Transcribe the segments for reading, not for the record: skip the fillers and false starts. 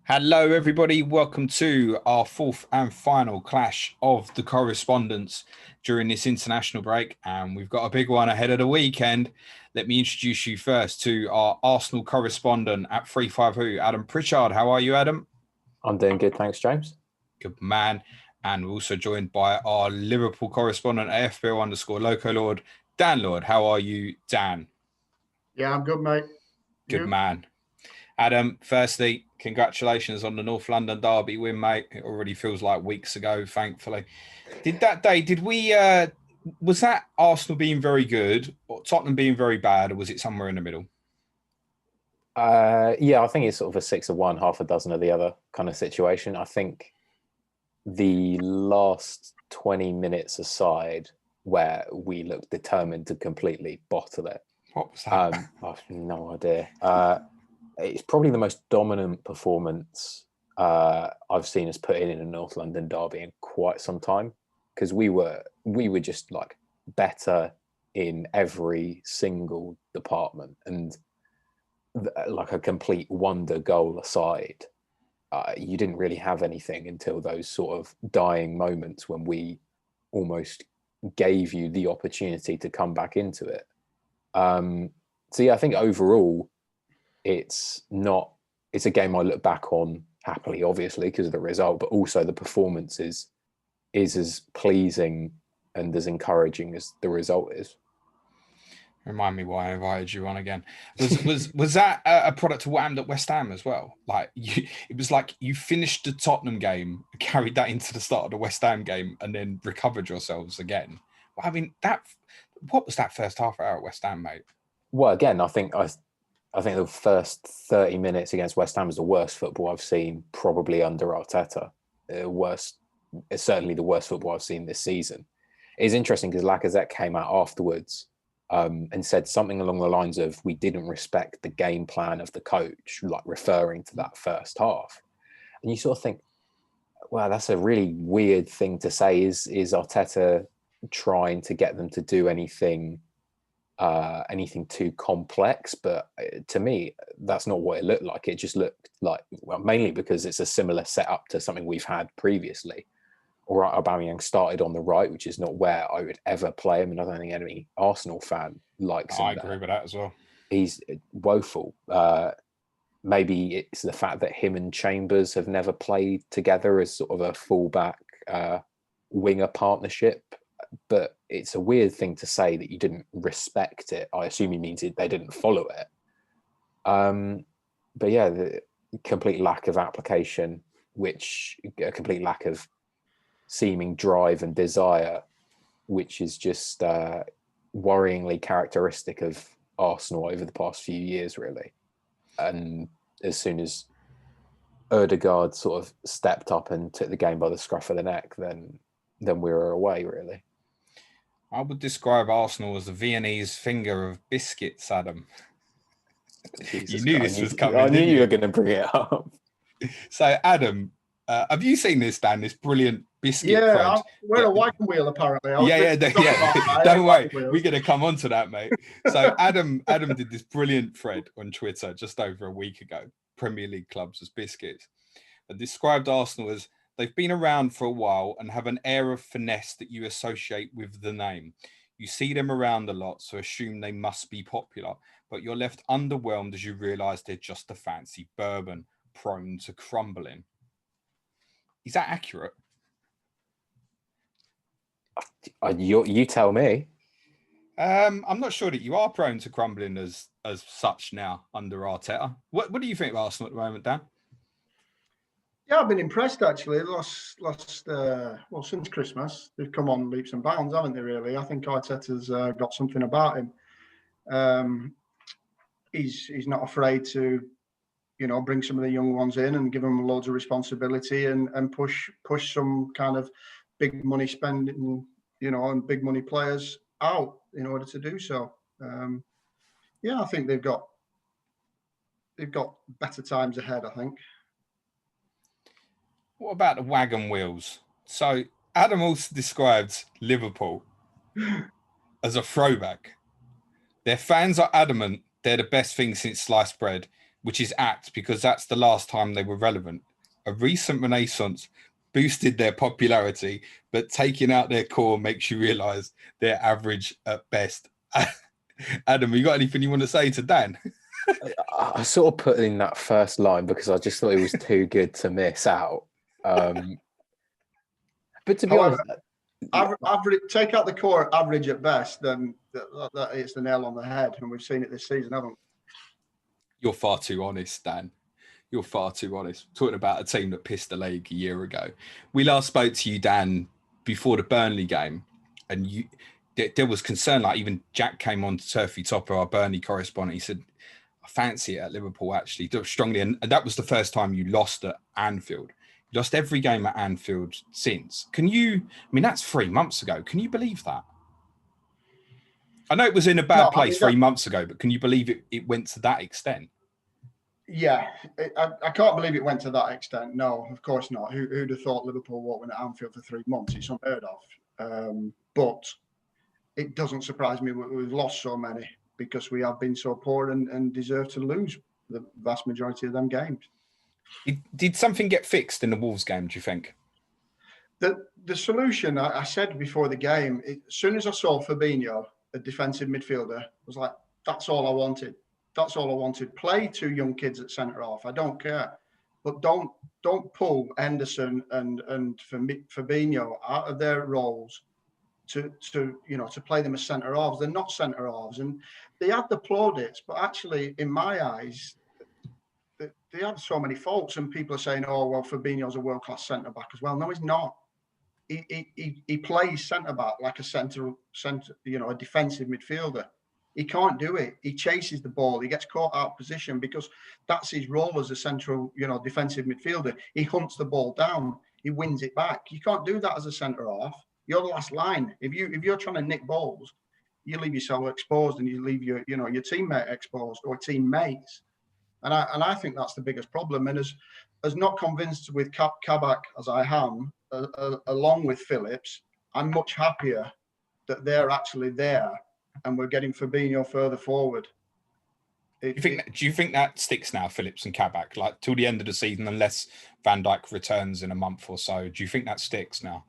Hello, everybody. Welcome to our fourth and final Clash of the Correspondents during this international break. And we've got a big one ahead of the weekend. Let me introduce you first to our Arsenal correspondent at 350, Adam Pritchard. How are you, Adam? I'm doing good, thanks, James. Good man. And we're also joined by our Liverpool correspondent at FPL_Loco Lord, Dan Lord. How are you, Dan? Yeah, I'm good, mate. Good man. Adam, firstly, congratulations on the North London derby win, mate. It already feels like weeks ago, thankfully. Was that Arsenal being very good or Tottenham being very bad, or was it somewhere in the middle? Yeah, I think it's sort of a 6 of one, half a dozen of the other kind of situation. I think the last 20 minutes aside, where we looked determined to completely bottle it. What was that? I've no idea. It's probably the most dominant performance I've seen us put in a North London derby in quite some time, because we were just like better in every single department, and like a complete wonder goal aside, you didn't really have anything until those sort of dying moments when we almost gave you the opportunity to come back into it. So yeah, I think overall it's a game I look back on happily, obviously, because of the result, but also the performance is as pleasing and as encouraging as the result is. Remind me why I invited you on again. Was that a product of what happened at West Ham as well? It was like you finished the Tottenham game, carried that into the start of the West Ham game, and then recovered yourselves again. Well, I mean, what was that first half hour at West Ham, mate? Well, again, I think the first 30 minutes against West Ham was the worst football I've seen, probably under Arteta. It's certainly the worst football I've seen this season. It's interesting because Lacazette came out afterwards and said something along the lines of, "We didn't respect the game plan of the coach," like referring to that first half. And you sort of think, wow, that's a really weird thing to say. Is Arteta trying to get them to do anything too complex? But to me, that's not what it looked like. It just looked like, well, mainly because it's a similar setup to something we've had previously. All right, Aubameyang started on the right, which is not where I would ever play him, and I don't think any Arsenal fan likes him. I agree with that as well. He's woeful. Maybe it's the fact that him and Chambers have never played together as sort of a fullback winger partnership. But it's a weird thing to say that you didn't respect it. I assume he means they didn't follow it. But yeah, the complete lack of application, a complete lack of seeming drive and desire, which is just worryingly characteristic of Arsenal over the past few years, really. And as soon as Ødegaard sort of stepped up and took the game by the scruff of the neck, then we were away, really. I would describe Arsenal as the Viennese finger of biscuits, Adam. You knew this was coming. I knew you were going to bring it up. So, Adam, have you seen this, Dan? This brilliant biscuit thread? We're a wagon wheel, apparently. Yeah. Don't worry, we're going to come on to that, mate. So, Adam did this brilliant thread on Twitter just over a week ago. Premier League clubs as biscuits, and described Arsenal as, they've been around for a while and have an air of finesse that you associate with the name. You see them around a lot, so assume they must be popular, but you're left underwhelmed as you realise they're just a fancy bourbon, prone to crumbling. Is that accurate? You tell me. I'm not sure that you are prone to crumbling as such now under Arteta. What do you think of Arsenal at the moment, Dan? Yeah, I've been impressed, actually. Since Christmas, they've come on leaps and bounds, haven't they, really? I think Arteta's got something about him. He's not afraid to, bring some of the young ones in and give them loads of responsibility and push some kind of big money spending, and big money players out in order to do so. I think they've got better times ahead, I think. What about the wagon wheels? So Adam also described Liverpool as a throwback. Their fans are adamant they're the best thing since sliced bread, which is apt because that's the last time they were relevant. A recent renaissance boosted their popularity, but taking out their core makes you realise they're average at best. Adam, you got anything you want to say to Dan? I sort of put in that first line because I just thought it was too good to miss out. But to be honest, average, take out the core average at best, then that hits the nail on the head, and we've seen it this season, haven't we? You're far too honest, Dan. You're far too honest. Talking about a team that pissed the league a year ago. We last spoke to you, Dan, before the Burnley game, and there was concern. Like even Jack came on to Turfy Topper, our Burnley correspondent. He said, "I fancy it at Liverpool actually strongly," and that was the first time you lost at Anfield. You lost every game at Anfield since. Can you? I mean, that's 3 months ago. Can you believe that? I know it was in a bad place 3 months ago, but can you believe it went to that extent? Yeah, I can't believe it went to that extent. No, of course not. Who'd have thought Liverpool won't win at Anfield for 3 months? It's unheard of. But it doesn't surprise me we've lost so many because we have been so poor and deserve to lose the vast majority of them games. Did something get fixed in the Wolves game, do you think? The solution, I said before the game, as soon as I saw Fabinho, a defensive midfielder, I was like, that's all I wanted. That's all I wanted. Play 2 young kids at centre half. I don't care, but don't pull Henderson and Fabinho out of their roles to play them as centre halves. They're not centre halves, and they had the plaudits, but actually, in my eyes, they have so many faults. And people are saying, "Oh, well, Fabinho's a world-class centre back as well." No, he's not. He plays centre back like a centre, a defensive midfielder. He can't do it. He chases the ball. He gets caught out of position because that's his role as a central, defensive midfielder. He hunts the ball down. He wins it back. You can't do that as a centre half. You're the last line. If you're trying to nick balls, you leave yourself exposed and you leave your teammate exposed or teammates. And I think that's the biggest problem. And as not convinced with Kabak as I am, along with Phillips, I'm much happier that they're actually there and we're getting Fabinho further forward. Do you think that sticks now, Phillips and Kabak, like till the end of the season, unless Van Dijk returns in a month or so? Do you think that sticks now?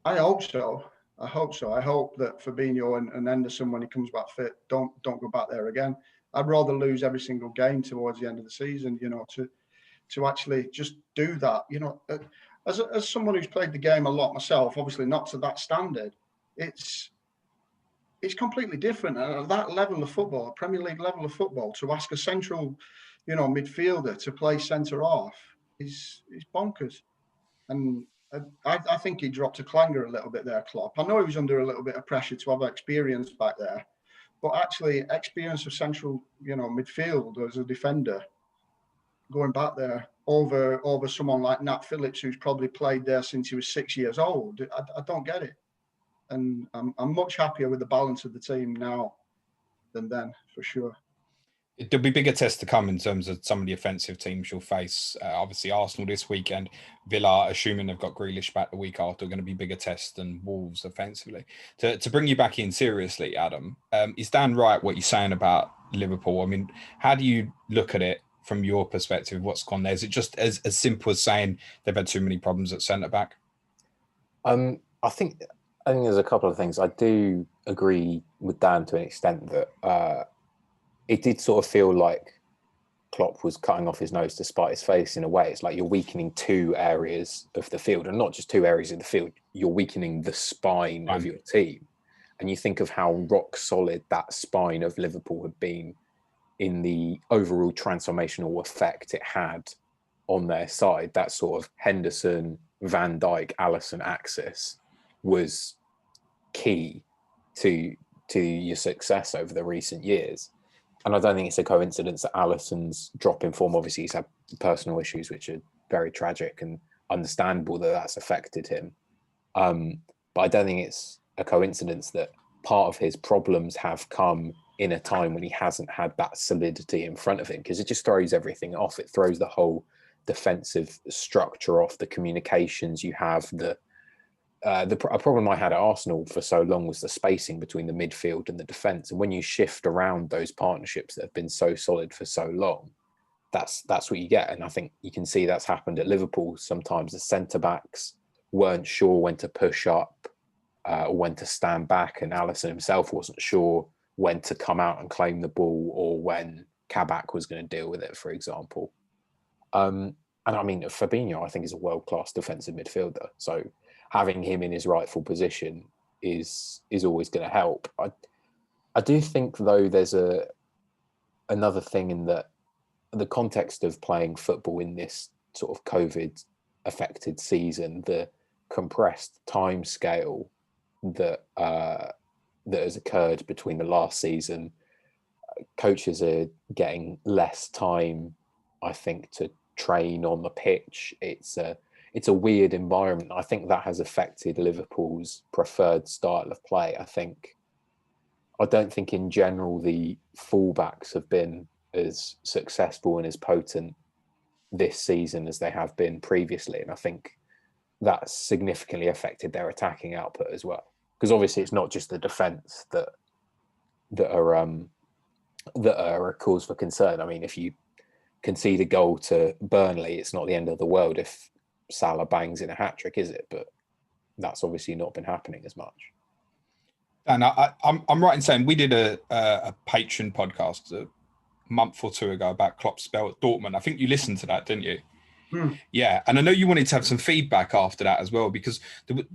I hope so. I hope that Fabinho and Henderson, when he comes back fit, don't go back there again. I'd rather lose every single game towards the end of the season, to actually just do that. As someone who's played the game a lot myself, obviously not to that standard, it's completely different. And at that level of football, a Premier League level of football, to ask a central, midfielder to play centre half is bonkers. And I think he dropped a clanger a little bit there, Klopp. I know he was under a little bit of pressure to have experience back there, but actually experience of central, midfield as a defender, going back there over someone like Nat Phillips, who's probably played there since he was 6 years old. I don't get it. And I'm much happier with the balance of the team now than then, for sure. There'll be bigger tests to come in terms of some of the offensive teams you'll face. Obviously, Arsenal this weekend, Villa, assuming they've got Grealish back the week after, are going to be bigger tests than Wolves offensively. To bring you back in seriously, Adam, is Dan right what you're saying about Liverpool? I mean, how do you look at it from your perspective? What's gone there? Is it just as simple as saying they've had too many problems at centre-back? I think there's a couple of things. I do agree with Dan to an extent that it did sort of feel like Klopp was cutting off his nose to spite his face in a way. It's like you're weakening 2 areas of the field, and not just 2 areas of the field. You're weakening the spine of your team. And you think of how rock solid that spine of Liverpool had been in the overall transformational effect it had on their side. That sort of Henderson, Van Dijk, Alisson axis was key to your success over the recent years. And I don't think it's a coincidence that Alisson's drop in form, obviously he's had personal issues, which are very tragic and understandable that that's affected him. But I don't think it's a coincidence that part of his problems have come in a time when he hasn't had that solidity in front of him, because it just throws everything off. It throws the whole defensive structure off, the communications you have, a problem I had at Arsenal for so long was the spacing between the midfield and the defence. And when you shift around those partnerships that have been so solid for so long, that's what you get. And I think you can see that's happened at Liverpool. Sometimes the centre-backs weren't sure when to push up or when to stand back, and Alisson himself wasn't sure when to come out and claim the ball or when Kabak was going to deal with it, for example. And I mean, Fabinho, I think, is a world-class defensive midfielder. So having him in his rightful position is always going to help. I do think, though, there's another thing in that the context of playing football in this sort of COVID-affected season, the compressed time scale that has occurred between the last season, coaches are getting less time, I think, to train on the pitch. It's a weird environment. I think that has affected Liverpool's preferred style of play. I don't think in general the fullbacks have been as successful and as potent this season as they have been previously. And I think that's significantly affected their attacking output as well. Because obviously it's not just the defence that are a cause for concern. I mean, if you concede a goal to Burnley, it's not the end of the world if Salah bangs in a hat-trick, is it? But that's obviously not been happening as much. And I'm right in saying we did a Patreon podcast a month or two ago about Klopp's spell at Dortmund. I think you listened to that, didn't you? Yeah, and I know you wanted to have some feedback after that as well, because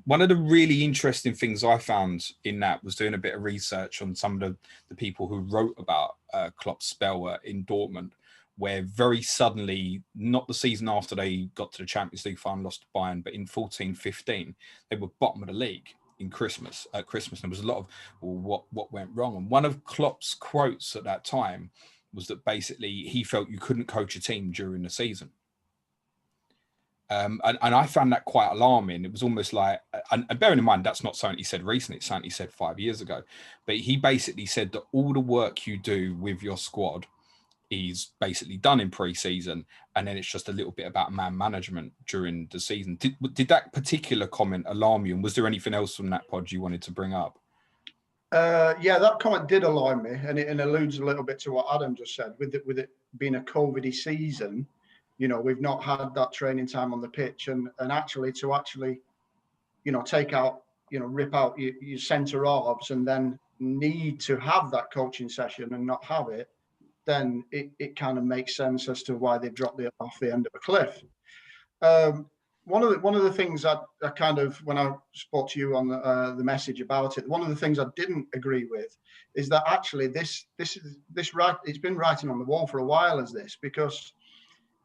one of the really interesting things I found in that was doing a bit of research on some of the people who wrote about Klopp's spell in Dortmund, where very suddenly, not the season after they got to the Champions League final, lost to Bayern, but in 14-15, they were bottom of the league at Christmas. There was a lot of what went wrong. And one of Klopp's quotes at that time was that basically he felt you couldn't coach a team during the season. And I found that quite alarming. It was almost like, and bearing in mind, that's not something he said recently, it's something he said 5 years ago. But he basically said that all the work you do with your squad is basically done in pre-season, and then it's just a little bit about man management during the season. Did that particular comment alarm you? And was there anything else from that pod you wanted to bring up? Yeah, that comment did alarm me, and it alludes a little bit to what Adam just said. With it being a COVID-y season, you know, we've not had that training time on the pitch, and actually, you know, take out, you know, rip out your centre halves, and then need to have that coaching session and not have it, then it kind of makes sense as to why they've dropped it off the end of a cliff. One of the things I kind of, when I spoke to you on the message about it, one of the things I didn't agree with is that actually this right, it's been writing on the wall for a while as this, because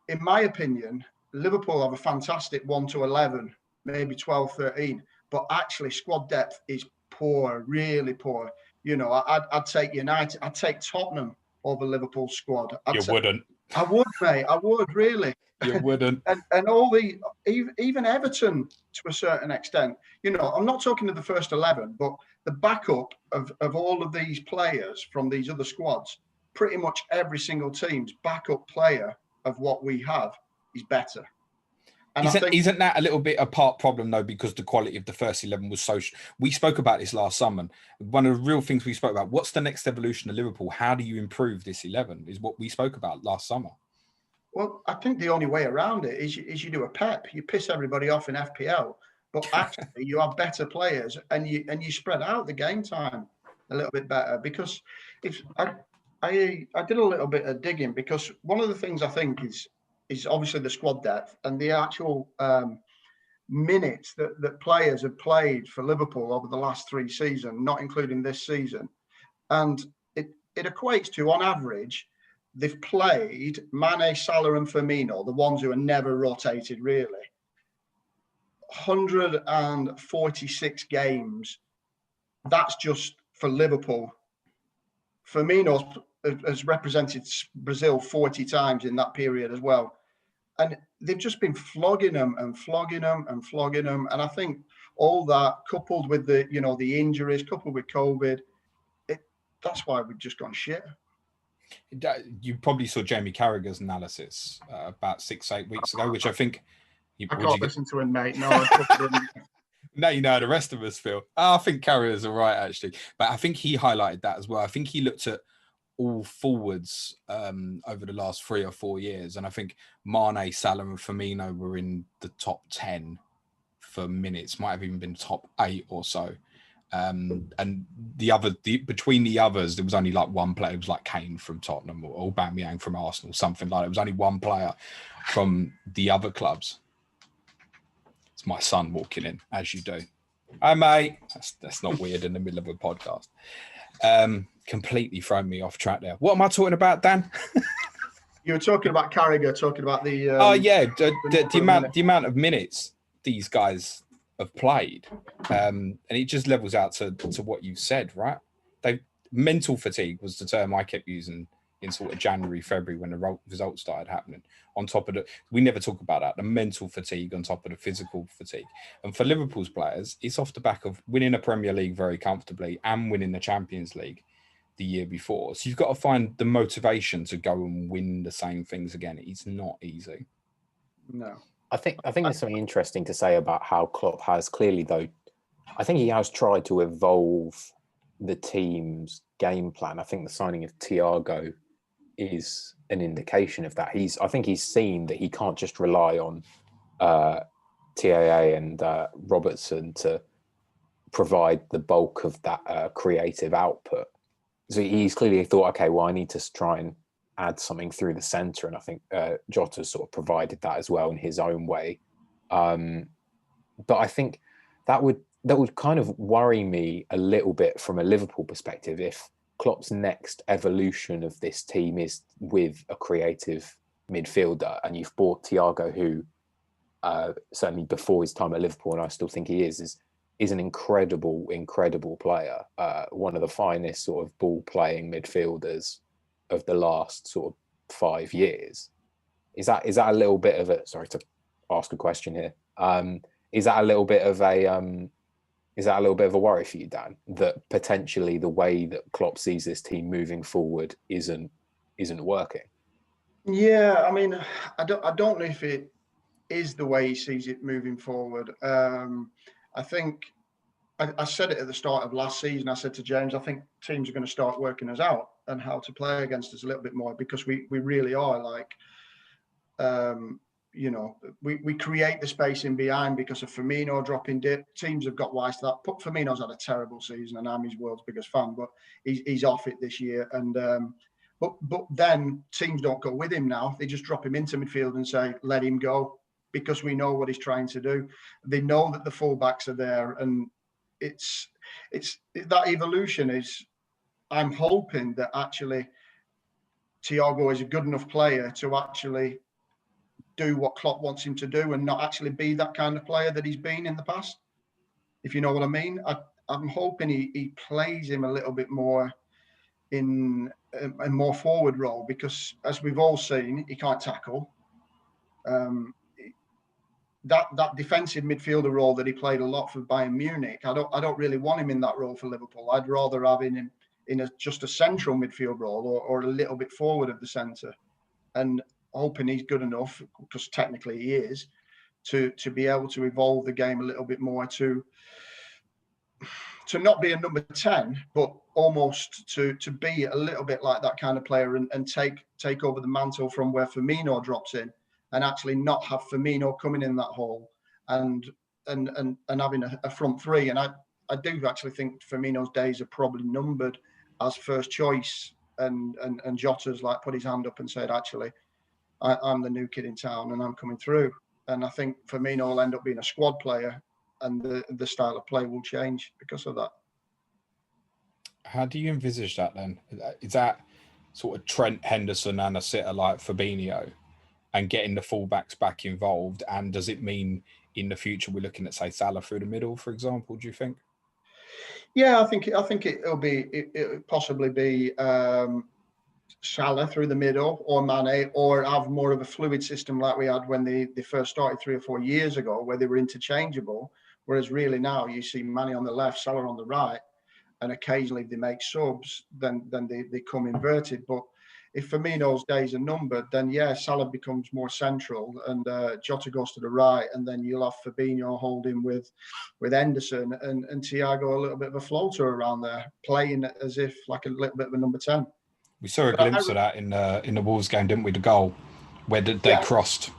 in my opinion, Liverpool have a fantastic 1 to 11, maybe 12, 13, but actually squad depth is poor, really poor. You know, I'd take United, I'd take Tottenham over Liverpool's squad. Wouldn't. I would, mate. I would, really. You wouldn't. and all even Everton to a certain extent. You know, I'm not talking to the first 11, but the backup of all of these players from these other squads, pretty much every single team's backup player of what we have is better. And isn't that a little bit a part problem, though, because the quality of the first 11 was so... We spoke about this last summer. One of the real things we spoke about, what's the next evolution of Liverpool? How do you improve this 11 is what we spoke about last summer. Well, I think the only way around it is you do a pep. You piss everybody off in FPL, but actually you have better players, and you spread out the game time a little bit better. Because if I did a little bit of digging, because one of the things I think is obviously the squad depth and the actual minutes that players have played for Liverpool over the last 3 seasons, not including this season. And it equates to, on average, they've played Mane, Salah and Firmino, the ones who are never rotated really, 146 games. That's just for Liverpool. Firmino has represented Brazil 40 times in that period as well. And they've just been flogging them. And I think all that, coupled with the injuries, coupled with COVID, that's why we've just gone shit. You probably saw Jamie Carragher's analysis about 6-8 weeks ago, which I think... I can't listen to him, mate. No, I didn't. No, you know how the rest of us feel. I think Carragher's all right, actually. But I think he highlighted that as well. I think he looked at all forwards over the last 3 or 4 years, and I think Mane, Salah, and Firmino were in the top 10 for minutes. Might have even been top 8 or so. And between the others, there was only like one player. It was like Kane from Tottenham or Aubameyang from Arsenal, something like that. It was only one player from the other clubs. It's my son walking in, as you do. Hi, mate. That's not weird in the middle of a podcast. Completely thrown me off track there. What am I talking about, Dan? You were talking about Carragher, talking about the... the amount of minutes these guys have played. And it just levels out to what you said, right? Mental fatigue was the term I kept using in sort of January, February, when the results started happening. On top of we never talk about that, the mental fatigue on top of the physical fatigue. And for Liverpool's players, it's off the back of winning a Premier League very comfortably and winning the Champions League the year before. So you've got to find the motivation to go and win the same things again. It's not easy. No. I think there's something interesting to say about how Klopp has clearly, though, I think he has tried to evolve the team's game plan. I think the signing of Thiago is an indication of that. I think he's seen that he can't just rely on TAA and Robertson to provide the bulk of that creative output. So he's clearly thought, okay, well, I need to try and add something through the centre, and I think Jota sort of provided that as well in his own way. But I think that would kind of worry me a little bit from a Liverpool perspective if Klopp's next evolution of this team is with a creative midfielder, and you've bought Thiago, who certainly before his time at Liverpool, and I still think he is an incredible player, one of the finest sort of ball-playing midfielders of the last sort of 5 years. Is that a little bit of a, sorry to ask a question here, is that a little bit of a worry for you, Dan, that potentially the way that Klopp sees this team moving forward isn't working? Yeah, I mean, I don't know if it is the way he sees it moving forward. I think I said it at the start of last season. I said to James, I think teams are going to start working us out and how to play against us a little bit more, because we really are like, we create the space in behind because of Firmino dropping dip. Teams have got wise to that. Firmino's had a terrible season, and I'm his world's biggest fan, but he's off it this year. And but then teams don't go with him now. They just drop him into midfield and say, let him go, because we know what he's trying to do. They know that the fullbacks are there, and it's that evolution is. I'm hoping that actually Thiago is a good enough player to actually do what Klopp wants him to do, and not actually be that kind of player that he's been in the past, if you know what I mean. I'm hoping he plays him a little bit more in a more forward role, because as we've all seen, he can't tackle. That defensive midfielder role that he played a lot for Bayern Munich, I don't really want him in that role for Liverpool. I'd rather have him in just a central midfield role, or a little bit forward of the centre, and hoping he's good enough, because technically he is, to be able to evolve the game a little bit more, to not be a number 10, but almost to be a little bit like that kind of player, and take over the mantle from where Firmino drops in, and actually not have Firmino coming in that hole and having a front three. And I do actually think Firmino's days are probably numbered as first choice, and Jota's like put his hand up and said, actually, I'm the new kid in town and I'm coming through. And I think Firmino will end up being a squad player, and the style of play will change because of that. How do you envisage that then? Is that sort of Trent, Henderson and a sitter like Fabinho, and getting the fullbacks back involved? And does it mean in the future we're looking at, say, Salah through the middle, for example, do you think? Yeah, I think it'll possibly be Salah through the middle, or Mane, or have more of a fluid system like we had when they first started 3 or 4 years ago, where they were interchangeable. Whereas really now you see Mane on the left, Salah on the right, and occasionally they make subs, then they come inverted. But if Firmino's days are numbered, then yeah, Salah becomes more central, and Jota goes to the right, and then you'll have Fabinho holding with Henderson, and Thiago a little bit of a floater around there, playing as if like a little bit of a number 10. We saw a glimpse of that in the Wolves game, didn't we? The goal where they crossed.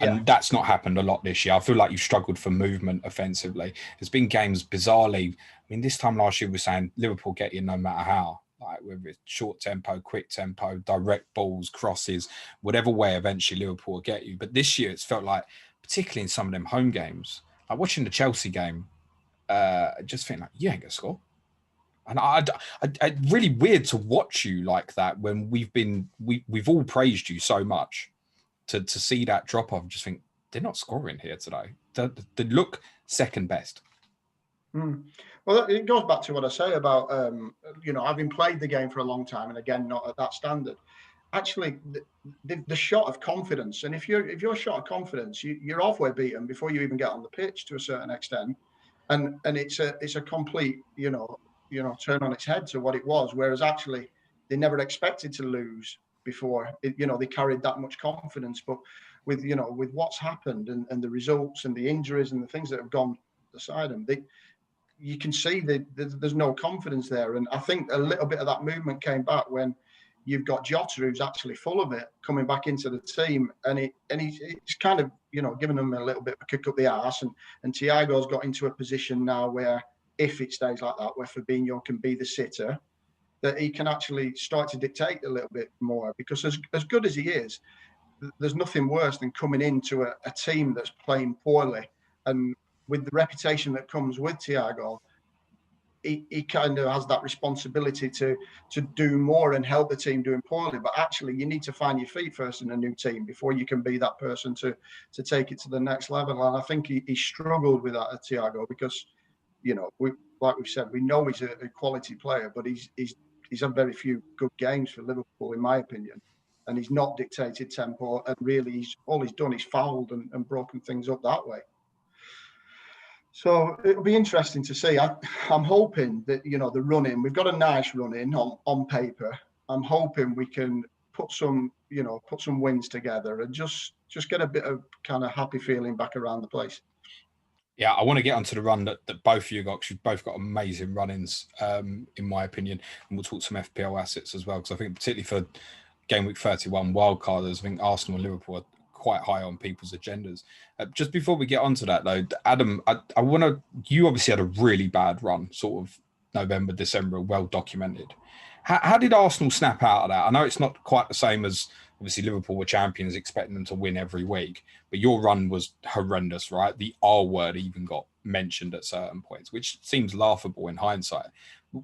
And that's not happened a lot this year. I feel like you've struggled for movement offensively. There's been games, bizarrely. I mean, this time last year we were saying Liverpool get you no matter how. Like whether it's short tempo, quick tempo, direct balls, crosses, whatever way, eventually Liverpool will get you. But this year it's felt like, particularly in some of them home games, like watching the Chelsea game, just think like, you ain't going to score. And I really weird to watch you like that when we've all praised you so much. To see that drop off, just think they're not scoring here today. They look second best. Well, it goes back to what I say about having played the game for a long time, and again, not at that standard. Actually, the shot of confidence, and if you're shot of confidence, you're halfway beaten before you even get on the pitch to a certain extent, and it's a complete turn on its head to what it was. Whereas actually, they never expected to lose before. They carried that much confidence, but with what's happened and the results and the injuries and the things that have gone beside them, you can see that there's no confidence there. And I think a little bit of that movement came back when you've got Jota, who's actually full of it, coming back into the team, and it's kind of giving them a little bit of a kick up the arse. And Thiago's got into a position now where, if it stays like that, where Fabinho can be the sitter, that he can actually start to dictate a little bit more. Because as good as he is, there's nothing worse than coming into a team that's playing poorly. And with the reputation that comes with Thiago, he kind of has that responsibility to do more and help the team doing poorly. But actually, you need to find your feet first in a new team before you can be that person to take it to the next level. And I think he struggled with that at Thiago because, like we've said, we know he's a quality player, but he's had very few good games for Liverpool, in my opinion. And he's not dictated tempo, and really all he's done is fouled and broken things up that way. So it'll be interesting to see. I'm hoping that, the run-in, we've got a nice run-in on paper. I'm hoping we can put some wins together and just get a bit of kind of happy feeling back around the place. Yeah, I want to get onto the run that both of you got, because you've both got amazing run-ins, in my opinion. And we'll talk some FPL assets as well, because I think particularly for Game Week 31 wildcarders, I think Arsenal and Liverpool are quite high on people's agendas. Just before we get onto that, though, Adam, I want to... You obviously had a really bad run, sort of November, December, well documented. How did Arsenal snap out of that? I know it's not quite the same as... Obviously, Liverpool were champions, expecting them to win every week. But your run was horrendous, right? The R word even got mentioned at certain points, which seems laughable in hindsight.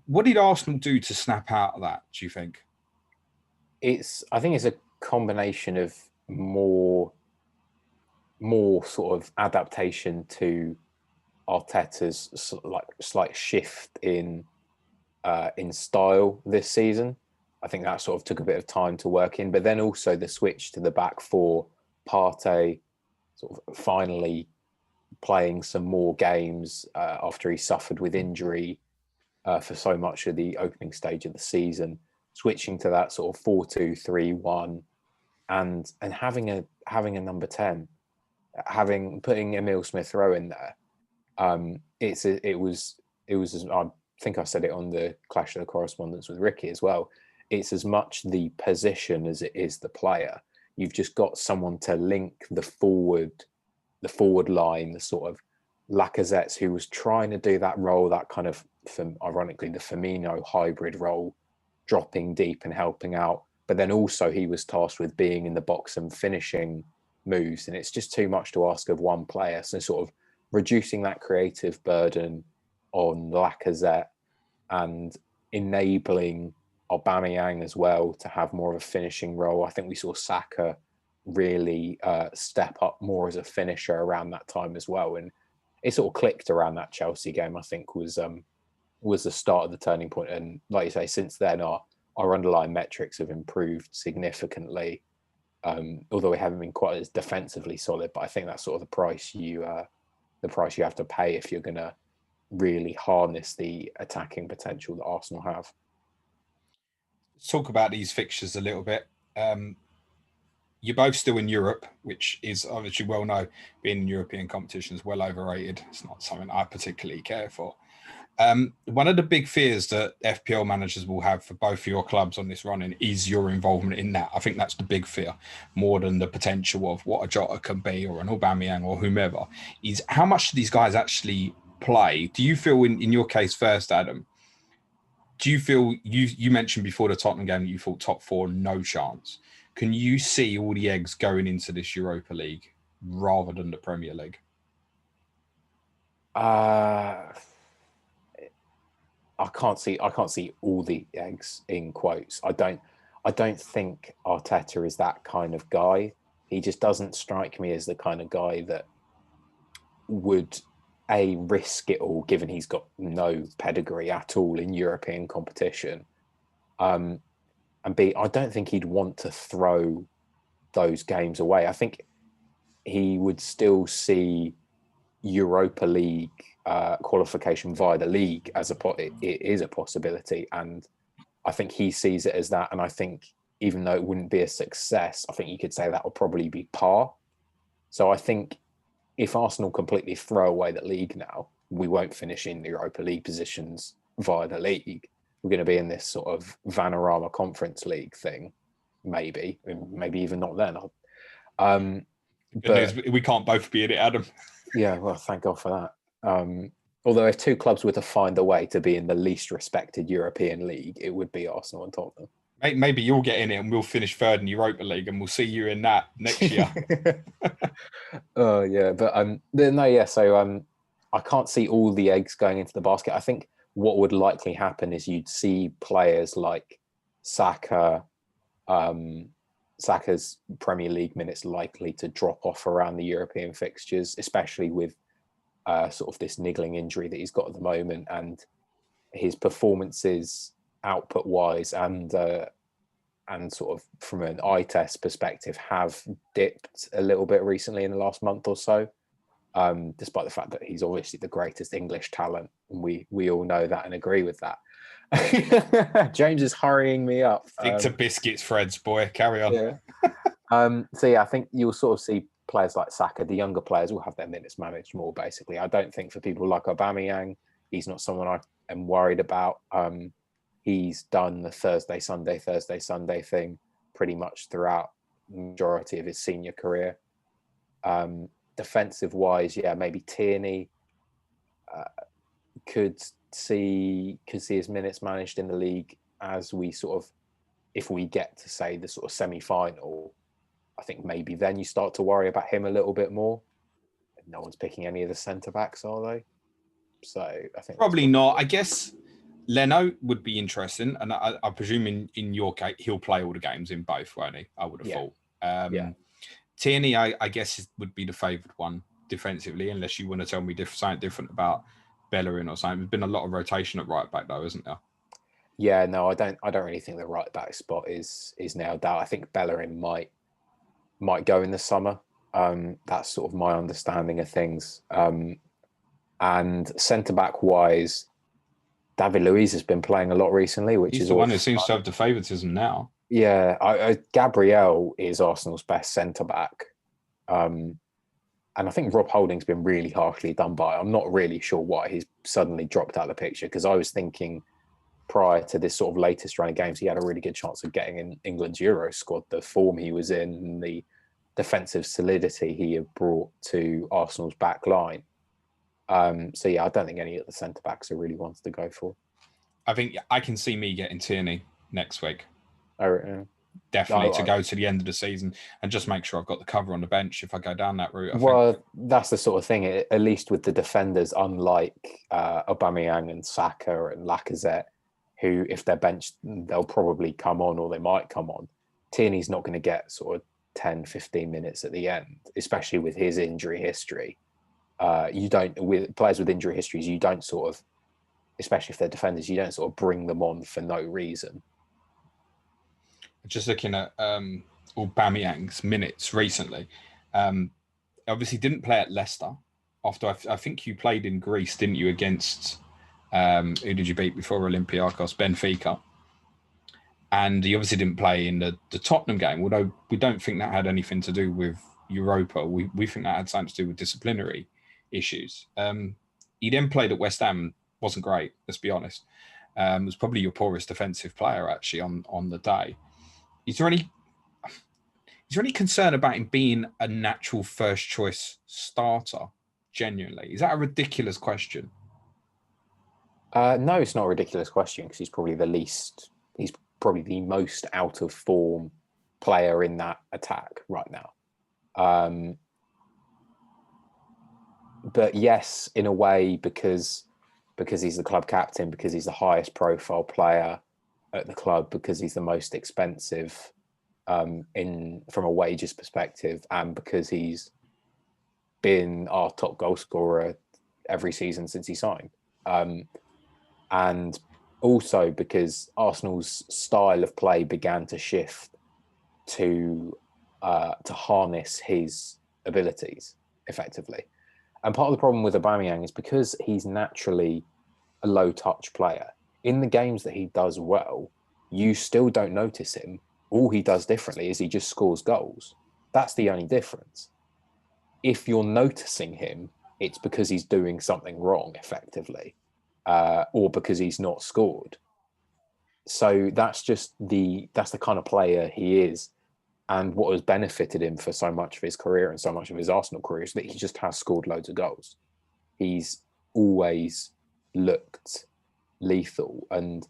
What did Arsenal do to snap out of that, do you think? I think it's a combination of more sort of adaptation to Arteta's slight shift in style this season. I think that sort of took a bit of time to work in, but then also the switch to the back four, Partey sort of finally playing some more games after he suffered with injury for so much of the opening stage of the season, switching to that sort of 4-2-3-1 and having a number 10, putting Emile Smith-Rowe in there. It was I think I said it on the Clash of the Correspondents with Ricky as well. It's as much the position as it is the player. You've just got someone to link the forward line, the sort of Lacazette, who was trying to do that role, that kind of, ironically, the Firmino hybrid role, dropping deep and helping out. But then also he was tasked with being in the box and finishing moves. And it's just too much to ask of one player. So sort of reducing that creative burden on Lacazette and enabling Aubameyang as well to have more of a finishing role. I think we saw Saka really step up more as a finisher around that time as well. And it sort of clicked around that Chelsea game, I think, was the start of the turning point. And like you say, since then, our underlying metrics have improved significantly, although we haven't been quite as defensively solid. But I think that's sort of the price you have to pay if you're going to really harness the attacking potential that Arsenal have. Let's talk about these fixtures a little bit. You're both still in Europe, which is obviously well known. Being in European competitions, well overrated. It's not something I particularly care for. One of the big fears that FPL managers will have for both of your clubs on this running is your involvement in that. I think that's the big fear, more than the potential of what a Jota can be or an Aubameyang or whomever, is how much do these guys actually play? Do you feel, in your case first, Adam, do you feel, you mentioned before the Tottenham game that you thought top four, no chance. Can you see all the eggs going into this Europa League rather than the Premier League? I can't see all the eggs in quotes. I don't think Arteta is that kind of guy. He just doesn't strike me as the kind of guy that would risk it all, given he's got no pedigree at all in European competition. And B, I don't think he'd want to throw those games away. I think he would still see Europa League qualification via the league as it is a possibility, and I think he sees it as that. And I think even though it wouldn't be a success, I think you could say that will probably be par. So I think if Arsenal completely throw away the league now, we won't finish in the Europa League positions via the league. We're going to be in this sort of Vanarama Conference League thing, maybe even not then. But we can't both be in it, Adam. Yeah, well, thank God for that. Although if two clubs were to find a way to be in the least respected European league, it would be Arsenal and Tottenham. Maybe you'll get in it and we'll finish third in Europa League and we'll see you in that next year. Oh, yeah. But no, yeah. So I can't see all the eggs going into the basket. I think what would likely happen is you'd see players like Saka, Saka's Premier League minutes likely to drop off around the European fixtures, especially with sort of this niggling injury that he's got at the moment, and his performances output-wise and sort of from an eye test perspective have dipped a little bit recently in the last month or so, despite the fact that he's obviously the greatest English talent, and we all know that and agree with that. James is hurrying me up. Stick to biscuits, Freds, boy. Carry on. Yeah. So yeah, I think you'll sort of see players like Saka, the younger players, will have their minutes managed more, basically. I don't think for people like Aubameyang, he's not someone I am worried about. He's done the Thursday, Sunday thing pretty much throughout the majority of his senior career. Defensive-wise, yeah, maybe Tierney could see his minutes managed in the league as we sort of, if we get to, say, the sort of semi-final, I think maybe then you start to worry about him a little bit more. No one's picking any of the centre-backs, are they? So I think probably not. I guess Leno would be interesting, and I presume in your case he'll play all the games in both, won't he? I would have thought. Tierney, I guess, would be the favoured one defensively, unless you want to tell me something different about Bellerin or something. There's been a lot of rotation at right back, though, isn't there? Yeah, no, I don't really think the right back spot is nailed down. I think Bellerin might go in the summer. That's sort of my understanding of things. And centre-back wise, David Luiz has been playing a lot recently, which He's is the one who seems to have the favouritism now. Yeah, Gabriel is Arsenal's best centre-back. And I think Rob Holding's been really harshly done by. I'm not really sure why he's suddenly dropped out of the picture, because I was thinking prior to this sort of latest run of games, he had a really good chance of getting in England's Euro squad. The form he was in and the defensive solidity he had brought to Arsenal's back line. So yeah, I don't think any of the centre-backs are really ones to go for. I think I can see me getting Tierney next week. Definitely to go to the end of the season and just make sure I've got the cover on the bench if I go down that route. I think that's the sort of thing, at least with the defenders, unlike Aubameyang and Saka and Lacazette, who, if they're benched, they'll probably come on or they might come on. Tierney's not going to get sort of 10, 15 minutes at the end, especially with his injury history. With players with injury histories, you don't sort of, especially if they're defenders, you don't sort of bring them on for no reason. Just looking at Aubameyang's minutes recently, obviously didn't play at Leicester. After I think you played in Greece, didn't you, against who did you beat before Olympiacos? Benfica. And he obviously didn't play in the Tottenham game, although we don't think that had anything to do with Europa. We think that had something to do with disciplinary issues. He then played at West Ham wasn't great. Let's be honest. Was probably your poorest defensive player actually on the day. Is there any concern about him being a natural first choice starter? Genuinely, is that a ridiculous question? No, it's not a ridiculous question because he's probably the most out of form player in that attack right now. But yes, in a way, because he's the club captain, because he's the highest profile player at the club, because he's the most expensive from a wages perspective, and because he's been our top goal scorer every season since he signed. And also because Arsenal's style of play began to shift to harness his abilities effectively. And part of the problem with Aubameyang is because he's naturally a low-touch player. In the games that he does well, you still don't notice him. All he does differently is he just scores goals. That's the only difference. If you're noticing him, it's because he's doing something wrong, effectively, or because he's not scored. So that's the kind of player he is. And what has benefited him for so much of his career and so much of his Arsenal career is that he just has scored loads of goals. He's always looked lethal. And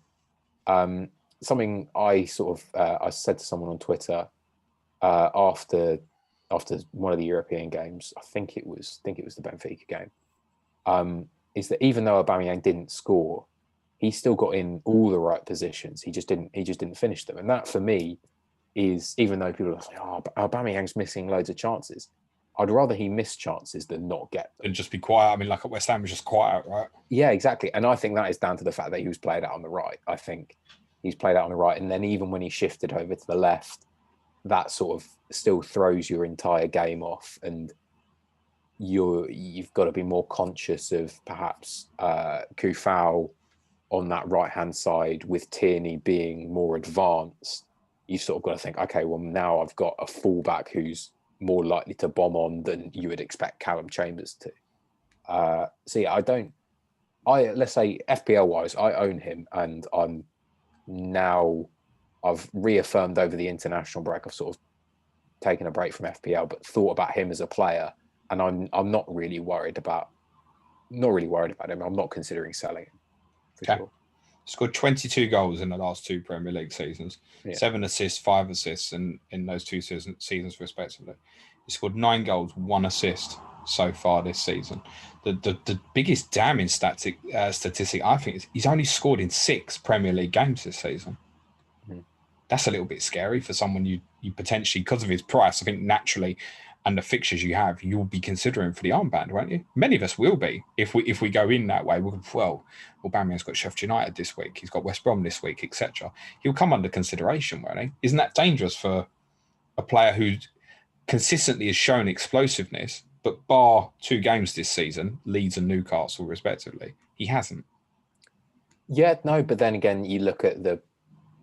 something I I said to someone on Twitter after one of the European games, I think it was the Benfica game, is that even though Aubameyang didn't score, he still got in all the right positions. He just didn't finish them. And that for me is, even though people are like, oh, Aubameyang's missing loads of chances, I'd rather he miss chances than not get them. And just be quiet. I mean, like at West Ham, was just quiet, right? Yeah, exactly. And I think that is down to the fact that he was played out on the right. I think he's played out on the right. And then even when he shifted over to the left, that sort of still throws your entire game off. And you've got to be more conscious of perhaps Kufau on that right-hand side with Tierney being more advanced. You've sort of got to think, okay, well, now I've got a fullback who's more likely to bomb on than you would expect Callum Chambers to. So yeah, let's say FPL wise, I own him, and I've reaffirmed over the international break. I've sort of taken a break from FPL, but thought about him as a player, and I'm not really worried about him. I'm not considering selling him. For sure. Scored 22 goals in the last 2 Premier League seasons, 7 assists, 5 assists in those 2 seasons respectively. He scored 9 goals, 1 assist so far this season. The biggest damning statistic I think is he's only scored in 6 Premier League games this season. Mm. That's a little bit scary for someone you potentially, because of his price, I think naturally, and the fixtures you have, you'll be considering for the armband, won't you? Many of us will be if we go in that way. Well, Aubameyang's got Sheffield United this week, he's got West Brom this week, etc. He'll come under consideration, won't he? Isn't that dangerous for a player who consistently has shown explosiveness, but bar 2 games this season, Leeds and Newcastle respectively, he hasn't? Yeah, no, but then again, you look at the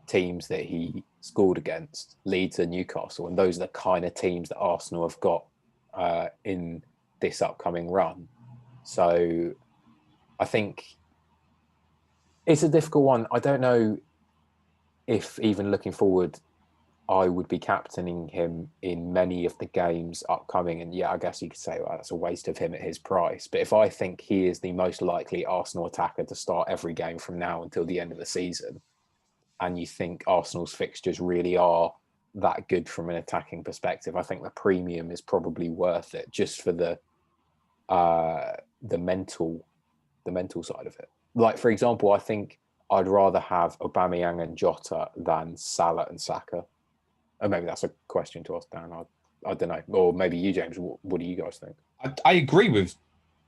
teams that he scored against, Leeds and Newcastle, and those are the kind of teams that Arsenal have got in this upcoming run. So I think it's a difficult one. I don't know if even looking forward, I would be captaining him in many of the games upcoming. And yeah, I guess you could say, well, that's a waste of him at his price. But if I think he is the most likely Arsenal attacker to start every game from now until the end of the season, and you think Arsenal's fixtures really are that good from an attacking perspective, I think the premium is probably worth it just for the mental side of it. Like, for example, I think I'd rather have Aubameyang and Jota than Salah and Saka. Or maybe that's a question to ask Dan. I don't know. Or maybe you, James. What do you guys think? I agree with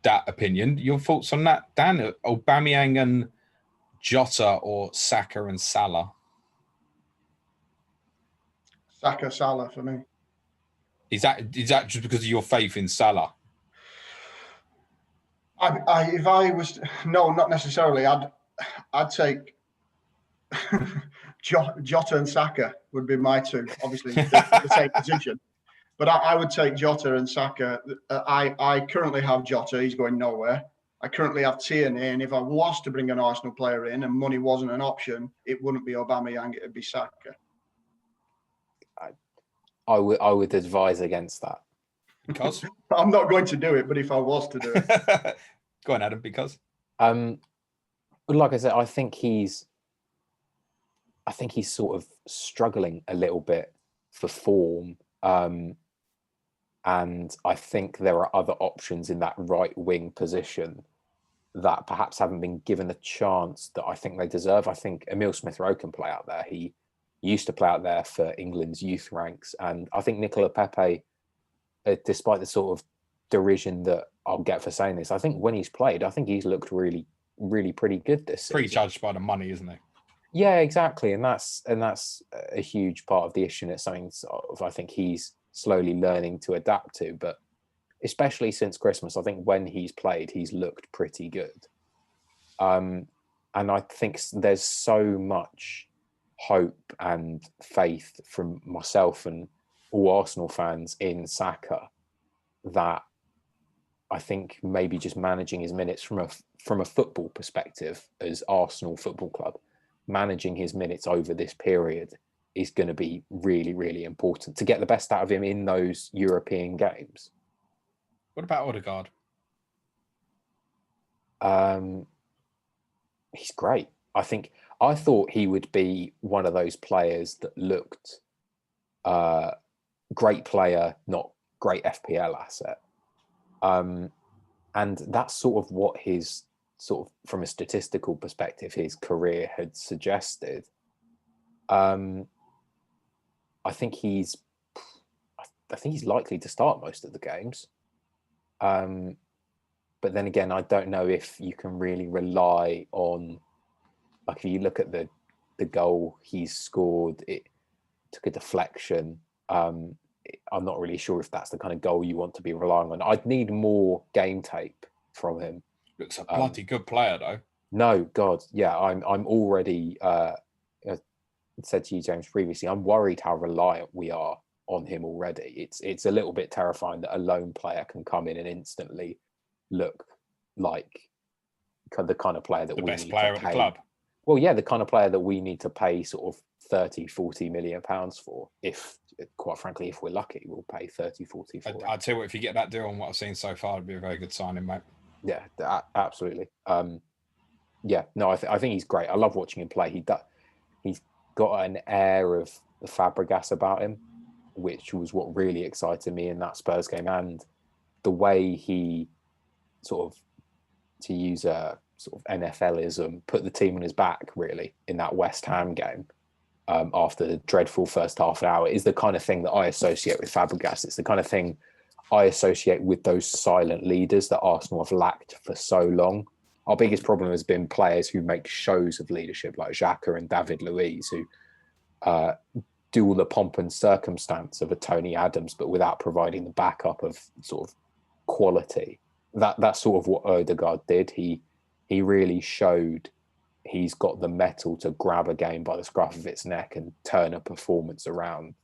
that opinion. Your thoughts on that, Dan? Aubameyang and Jota or Saka and Salah? Saka, Salah for me. Is that just because of your faith in Salah? If I was no, not necessarily. I'd take Jota and Saka would be my 2, obviously the same position. But I would take Jota and Saka. I currently have Jota. He's going nowhere. I currently have Tierney, and if I was to bring an Arsenal player in and money wasn't an option, it wouldn't be Aubameyang, it would be Saka. I would advise against that. Because? I'm not going to do it, but if I was to do it. Go on, Adam, because? Like I said, I think he's sort of struggling a little bit for form. And I think there are other options in that right wing position that perhaps haven't been given the chance that I think they deserve. I think Emile Smith-Rowe can play out there. He used to play out there for England's youth ranks. And I think Nicola Pepe, despite the sort of derision that I'll get for saying this, I think when he's played, I think he's looked really, really pretty good this season. Prejudged by the money, isn't he? Yeah, exactly. And that's a huge part of the issue. And it's something I think he's slowly learning to adapt to. But especially since Christmas, I think when he's played, he's looked pretty good. And I think there's so much hope and faith from myself and all Arsenal fans in Saka that I think maybe just managing his minutes from a football perspective as Arsenal Football Club, managing his minutes over this period is going to be really, really important to get the best out of him in those European games. What about Odegaard? He's great. I thought he would be one of those players that looked great player, not great FPL asset. And that's sort of what his sort of, from a statistical perspective, his career had suggested. I think he's likely to start most of the games. But then again, I don't know if you can really rely on, like if you look at the goal he's scored, it took a deflection. I'm not really sure if that's the kind of goal you want to be relying on. I'd need more game tape from him. Looks a bloody good player, though. No, God, yeah, I'm already said to you, James, previously, I'm worried how reliant we are on him already. It's a little bit terrifying that a lone player can come in and instantly look like the kind of player that we need to pay. The best player at the club. Well, yeah, the kind of player that we need to pay sort of 30, 40 million pounds for. If, quite frankly, if we're lucky, we'll pay 30, 40 for it. I'd tell you what, if you get that deal on what I've seen so far, it'd be a very good signing, mate. Yeah, absolutely. Yeah, no, I think he's great. I love watching him play. He's got an air of the Fabregas about him, which was what really excited me in that Spurs game. And the way he sort of, to use a sort of NFLism, put the team on his back, really, in that West Ham game after the dreadful first half an hour is the kind of thing that I associate with Fabregas. It's the kind of thing I associate with those silent leaders that Arsenal have lacked for so long. Our biggest problem has been players who make shows of leadership, like Xhaka and David Luiz, who do all the pomp and circumstance of a Tony Adams, but without providing the backup of sort of quality. That's sort of what Odegaard did. He really showed he's got the mettle to grab a game by the scruff of its neck and turn a performance around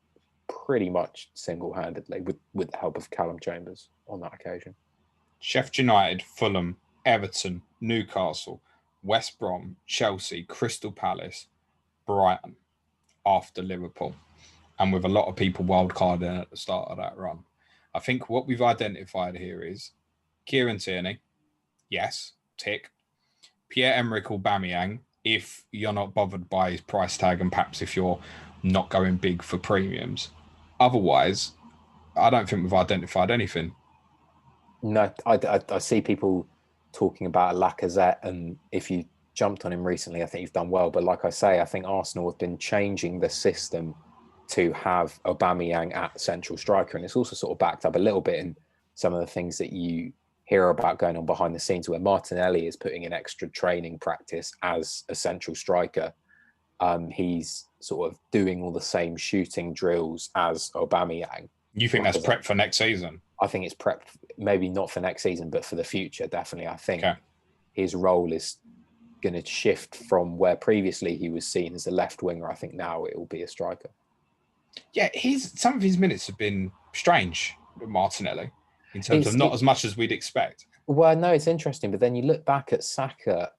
pretty much single-handedly with the help of Callum Chambers on that occasion. Sheffield United, Fulham, Everton, Newcastle, West Brom, Chelsea, Crystal Palace, Brighton after Liverpool, and with a lot of people wildcarding at the start of that run. I think what we've identified here is Kieran Tierney, yes, tick. Pierre-Emerick Aubameyang, if you're not bothered by his price tag and perhaps if you're not going big for premiums. Otherwise, I don't think we've identified anything. No, I see people talking about Lacazette, and if you jumped on him recently, I think you've done well. But like I say, I think Arsenal have been changing the system to have Aubameyang at central striker, and it's also sort of backed up a little bit in some of the things that you hear about going on behind the scenes, where Martinelli is putting in extra training practice as a central striker. He's sort of doing all the same shooting drills as Aubameyang. You think that's prep for next season? I think it's prep, maybe not for next season, but for the future, definitely. I think his role is going to shift from where previously he was seen as a left winger. I think now it will be a striker. Yeah, some of his minutes have been strange with Martinelli. in terms of not as much as we'd expect. Well, no, it's interesting. But then you look back at Saka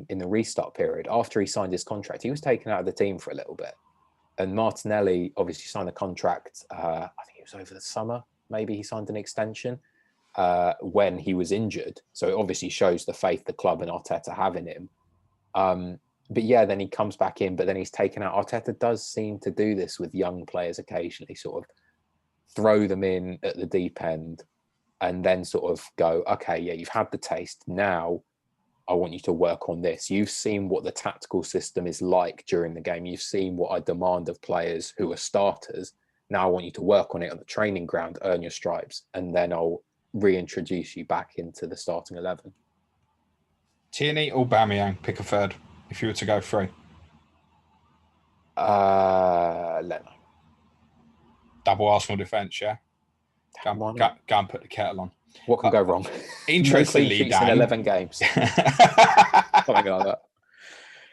in the restart period, after he signed his contract, he was taken out of the team for a little bit. And Martinelli obviously signed the contract, I think it was over the summer, maybe he signed an extension when he was injured. So it obviously shows the faith the club and Arteta have in him. But yeah, then he comes back in, but then he's taken out. Arteta does seem to do this with young players occasionally, sort of throw them in at the deep end and then sort of go, okay, yeah, you've had the taste. Now I want you to work on this. You've seen what the tactical system is like during the game. You've seen what I demand of players who are starters. Now I want you to work on it on the training ground, earn your stripes, and then I'll reintroduce you back into the starting 11. Tierney or Aubameyang, pick a third if you were to go through. Leno. Double Arsenal defence, yeah? Go and put the kettle on. What can go wrong? Interestingly, no in 11 games. Something like that.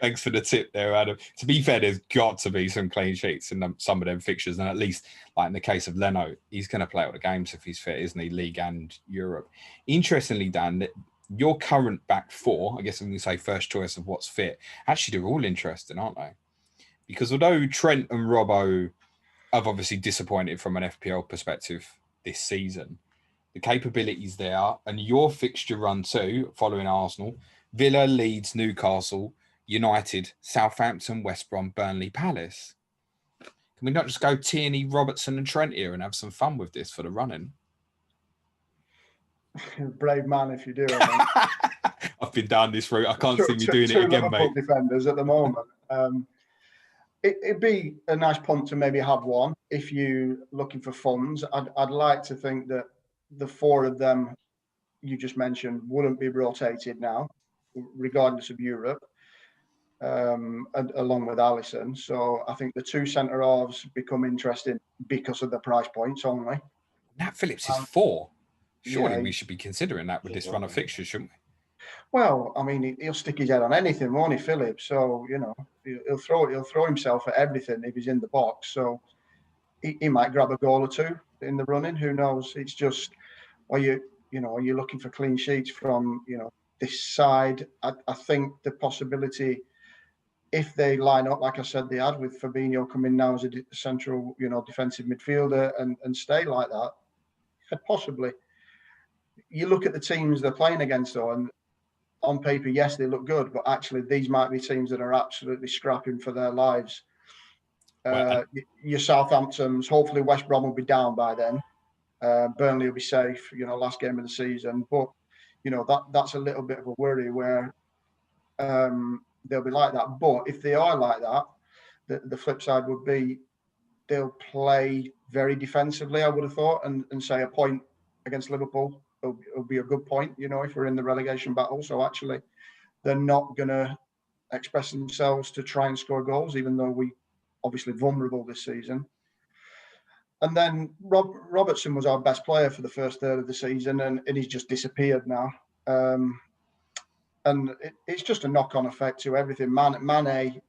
Thanks for the tip there, Adam. To be fair, there's got to be some clean sheets in some of them fixtures. And at least, like in the case of Leno, he's going to play all the games if he's fit, isn't he? League and Europe. Interestingly, Dan, your current back four, I guess I'm going to say first choice of what's fit, actually they're all interesting, aren't they? Because although Trent and Robbo have obviously disappointed from an FPL perspective this season, the capabilities there, and your fixture run too, following Arsenal, Villa, Leeds, Newcastle, United, Southampton, West Brom, Burnley, Palace. Can we not just go Tierney, Robertson and Trent here and have some fun with this for the running? Brave man if you do. I've been down this route. I can't see me doing it again, Liverpool mate. Defenders at the moment. It'd be a nice punt to maybe have one if you're looking for funds. I'd like to think that the four of them you just mentioned wouldn't be rotated now, regardless of Europe, and along with Alisson. So I think the two centre halves become interesting because of the price points only. Nat Phillips is 4. Surely we should be considering that with this run of fixtures, shouldn't we? Well, I mean, he'll stick his head on anything, won't he, Phillips? So he'll throw himself at everything if he's in the box. So he might grab a goal or two in the running. Who knows? It's just, are you looking for clean sheets from this side? I think the possibility, if they line up like I said they had, with Fabinho coming now as a central defensive midfielder and stay like that, possibly. You look at the teams they're playing against though, and on paper, yes, they look good, but actually these might be teams that are absolutely scrapping for their lives. Your Southamptons, hopefully West Brom will be down by then. Burnley will be safe, last game of the season. But, that's a little bit of a worry where they'll be like that. But if they are like that, the flip side would be they'll play very defensively, I would have thought, and say a point against Liverpool. It'll be a good point, if we're in the relegation battle. So actually, they're not going to express themselves to try and score goals, even though we obviously vulnerable this season. And then Robertson was our best player for the first third of the season, and he's just disappeared now. And it's just a knock-on effect to everything. Mane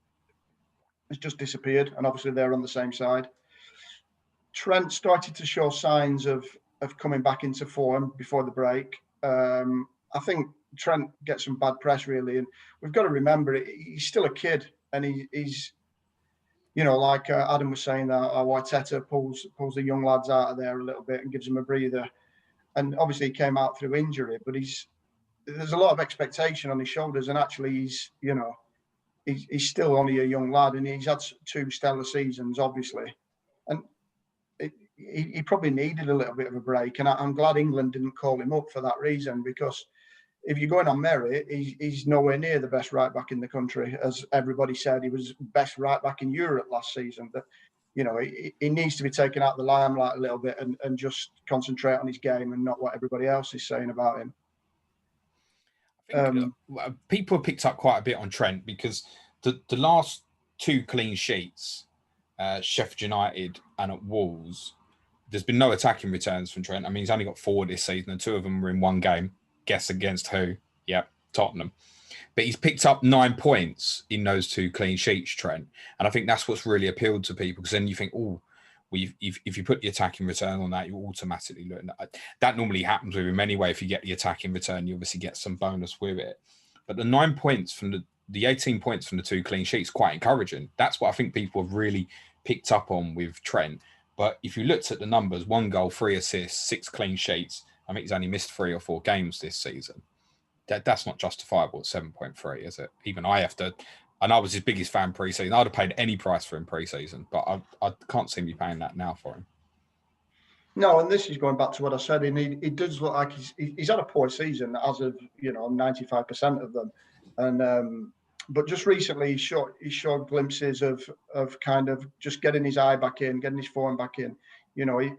has just disappeared, and obviously they're on the same side. Trent started to show signs of coming back into form before the break. I think Trent gets some bad press, really. And we've got to remember, he's still a kid. And he's like Adam was saying, Arteta pulls the young lads out of there a little bit and gives them a breather. And obviously he came out through injury, but there's a lot of expectation on his shoulders. And actually he's still only a young lad, and he's had 2 stellar seasons, obviously. And he probably needed a little bit of a break, and I'm glad England didn't call him up for that reason, because if you're going on merit, he's nowhere near the best right back in the country. As everybody said, he was best right back in Europe last season. But he needs to be taken out of the limelight a little bit and just concentrate on his game and not what everybody else is saying about him. I think people have picked up quite a bit on Trent because the last 2 clean sheets, Sheffield United and at Wolves, there's been no attacking returns from Trent. I mean, he's only got 4 this season, and 2 of them were in one game. Guess against who? Yep, Tottenham. But he's picked up 9 points in those 2 clean sheets, Trent. And I think that's what's really appealed to people, because then you think, if you put the attacking return on that, you're automatically looking at that. Normally happens with him anyway. If you get the attacking return, you obviously get some bonus with it. But the 9 points from the 18 points from the 2 clean sheets, quite encouraging. That's what I think people have really picked up on with Trent. But if you looked at the numbers, 1 goal, 3 assists, 6 clean sheets, I think he's only missed 3 or 4 games this season. That's not justifiable at 7.3, is it? Even I have to, and I was his biggest fan pre-season. I'd have paid any price for him pre-season, but I can't see me paying that now for him. No, and this is going back to what I said. And he does look like he's had a poor season, as of 95% of them. And but just recently, he showed glimpses of kind of just getting his eye back in, getting his form back in.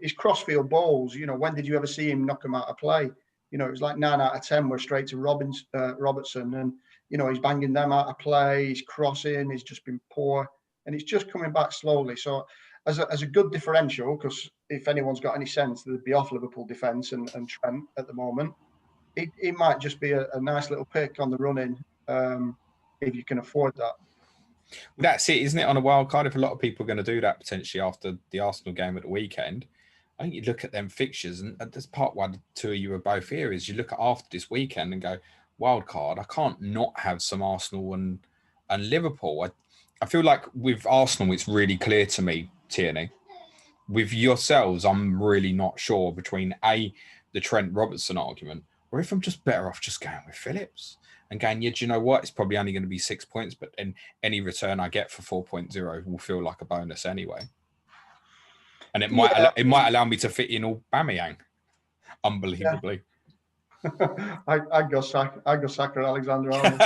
His crossfield balls. When did you ever see him knock them out of play? It was like 9 out of 10 were straight to Robertson, and he's banging them out of play. He's crossing. He's just been poor, and it's just coming back slowly. So, as a good differential, because if anyone's got any sense, they'd be off Liverpool defence and Trent at the moment. It might just be a nice little pick on the run-in if you can afford that. Well, that's it, isn't it? On a wild card, if a lot of people are going to do that potentially after the Arsenal game at the weekend, I think you look at them fixtures, and that's part why the two of you are both here, is you look at after this weekend and go, wild card, I can't not have some Arsenal and Liverpool. I feel like with Arsenal, it's really clear to me, Tierney. With yourselves, I'm really not sure between the Trent Robertson argument, or if I'm just better off just going with Phillips and going, do you know what? It's probably only going to be 6 points, but any return I get for 4.0 will feel like a bonus anyway. And it might allow me to fit in Aubameyang, unbelievably. Yeah. I'd go Saka Alexander-Arnold.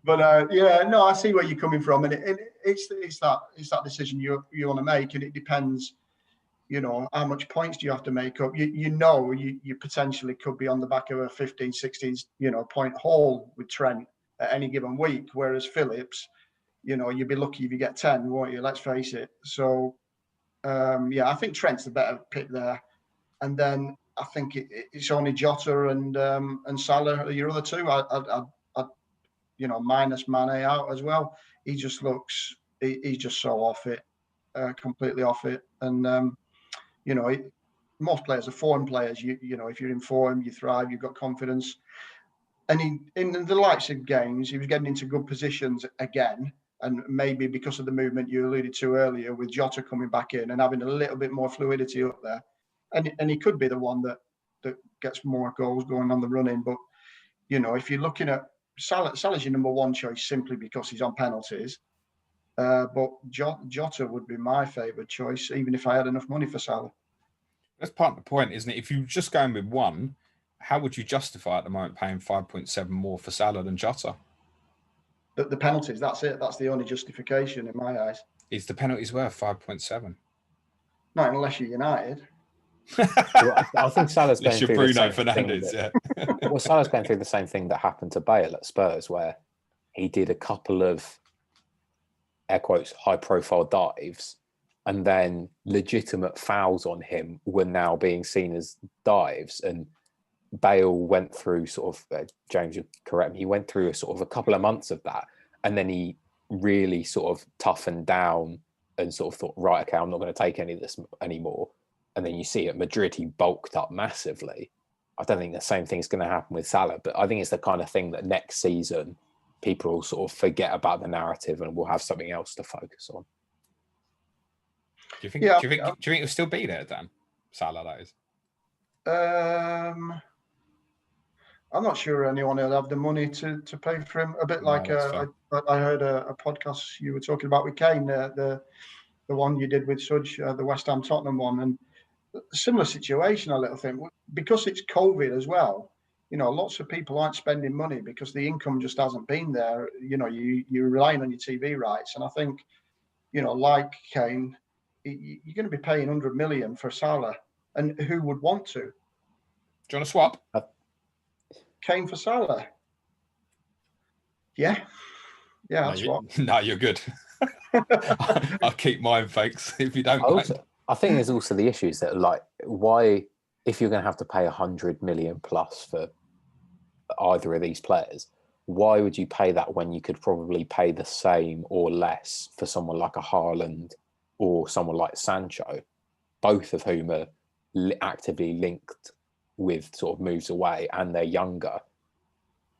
But I see where you're coming from, and it's that decision you want to make, and it depends. How much points do you have to make up? You potentially could be on the back of a 15, 16, point haul with Trent at any given week, whereas Phillips, you'd be lucky if you get 10, won't you? Let's face it. So, I think Trent's the better pick there, and then I think it's only Jota and Salah are your other two. I'd minus Mane out as well. He just looks, he's just so off it, completely off it. And, most players are form players. If you're in form, you thrive, you've got confidence. And in the likes of games, he was getting into good positions again. And maybe because of the movement you alluded to earlier, with Jota coming back in and having a little bit more fluidity up there. And he could be the one that gets more goals going on the run-in. But, if you're looking at Salah's your number one choice simply because he's on penalties. But Jota would be my favourite choice, even if I had enough money for Salah. That's part of the point, isn't it? If you're just going with one, how would you justify at the moment paying 5.7 more for Salah than Jota? The penalties, that's it. That's the only justification in my eyes. Is the penalties worth 5.7? Not unless you're United. I think Salah's going through Bruno Fernandes, Well, Salah's going through the same thing that happened to Bale at Spurs, where he did a couple of, air quotes, high-profile dives, and then legitimate fouls on him were now being seen as dives. And Bale went through sort of, James, you correct me, he went through a couple of months of that, and then he really sort of toughened down and sort of thought, right, okay, I'm not going to take any of this anymore. And then you see at Madrid, he bulked up massively. I don't think the same thing's going to happen with Salah, but I think it's the kind of thing that next season people will sort of forget about the narrative and will have something else to focus on. Do you think he'll still be there, Dan? Salah, that is. I'm not sure anyone will have the money to pay for him. A bit like I heard a podcast you were talking about with Kane, the one you did with Sudge, the West Ham Tottenham one, and similar situation, a little thing, because it's COVID as well. Lots of people aren't spending money because the income just hasn't been there. You're relying on your TV rights, and I think, like Kane, you're going to be paying 100 million for Salah, and who would want to? Do you want to swap? Kane for Salah? Yeah, I'll swap. No, you're good. I'll keep mine, thanks. If you don't. I think there's also the issues that, like, why, if you're going to have to pay 100 million plus for either of these players, why would you pay that when you could probably pay the same or less for someone like a Haaland or someone like Sancho, both of whom are actively linked with sort of moves away, and they're younger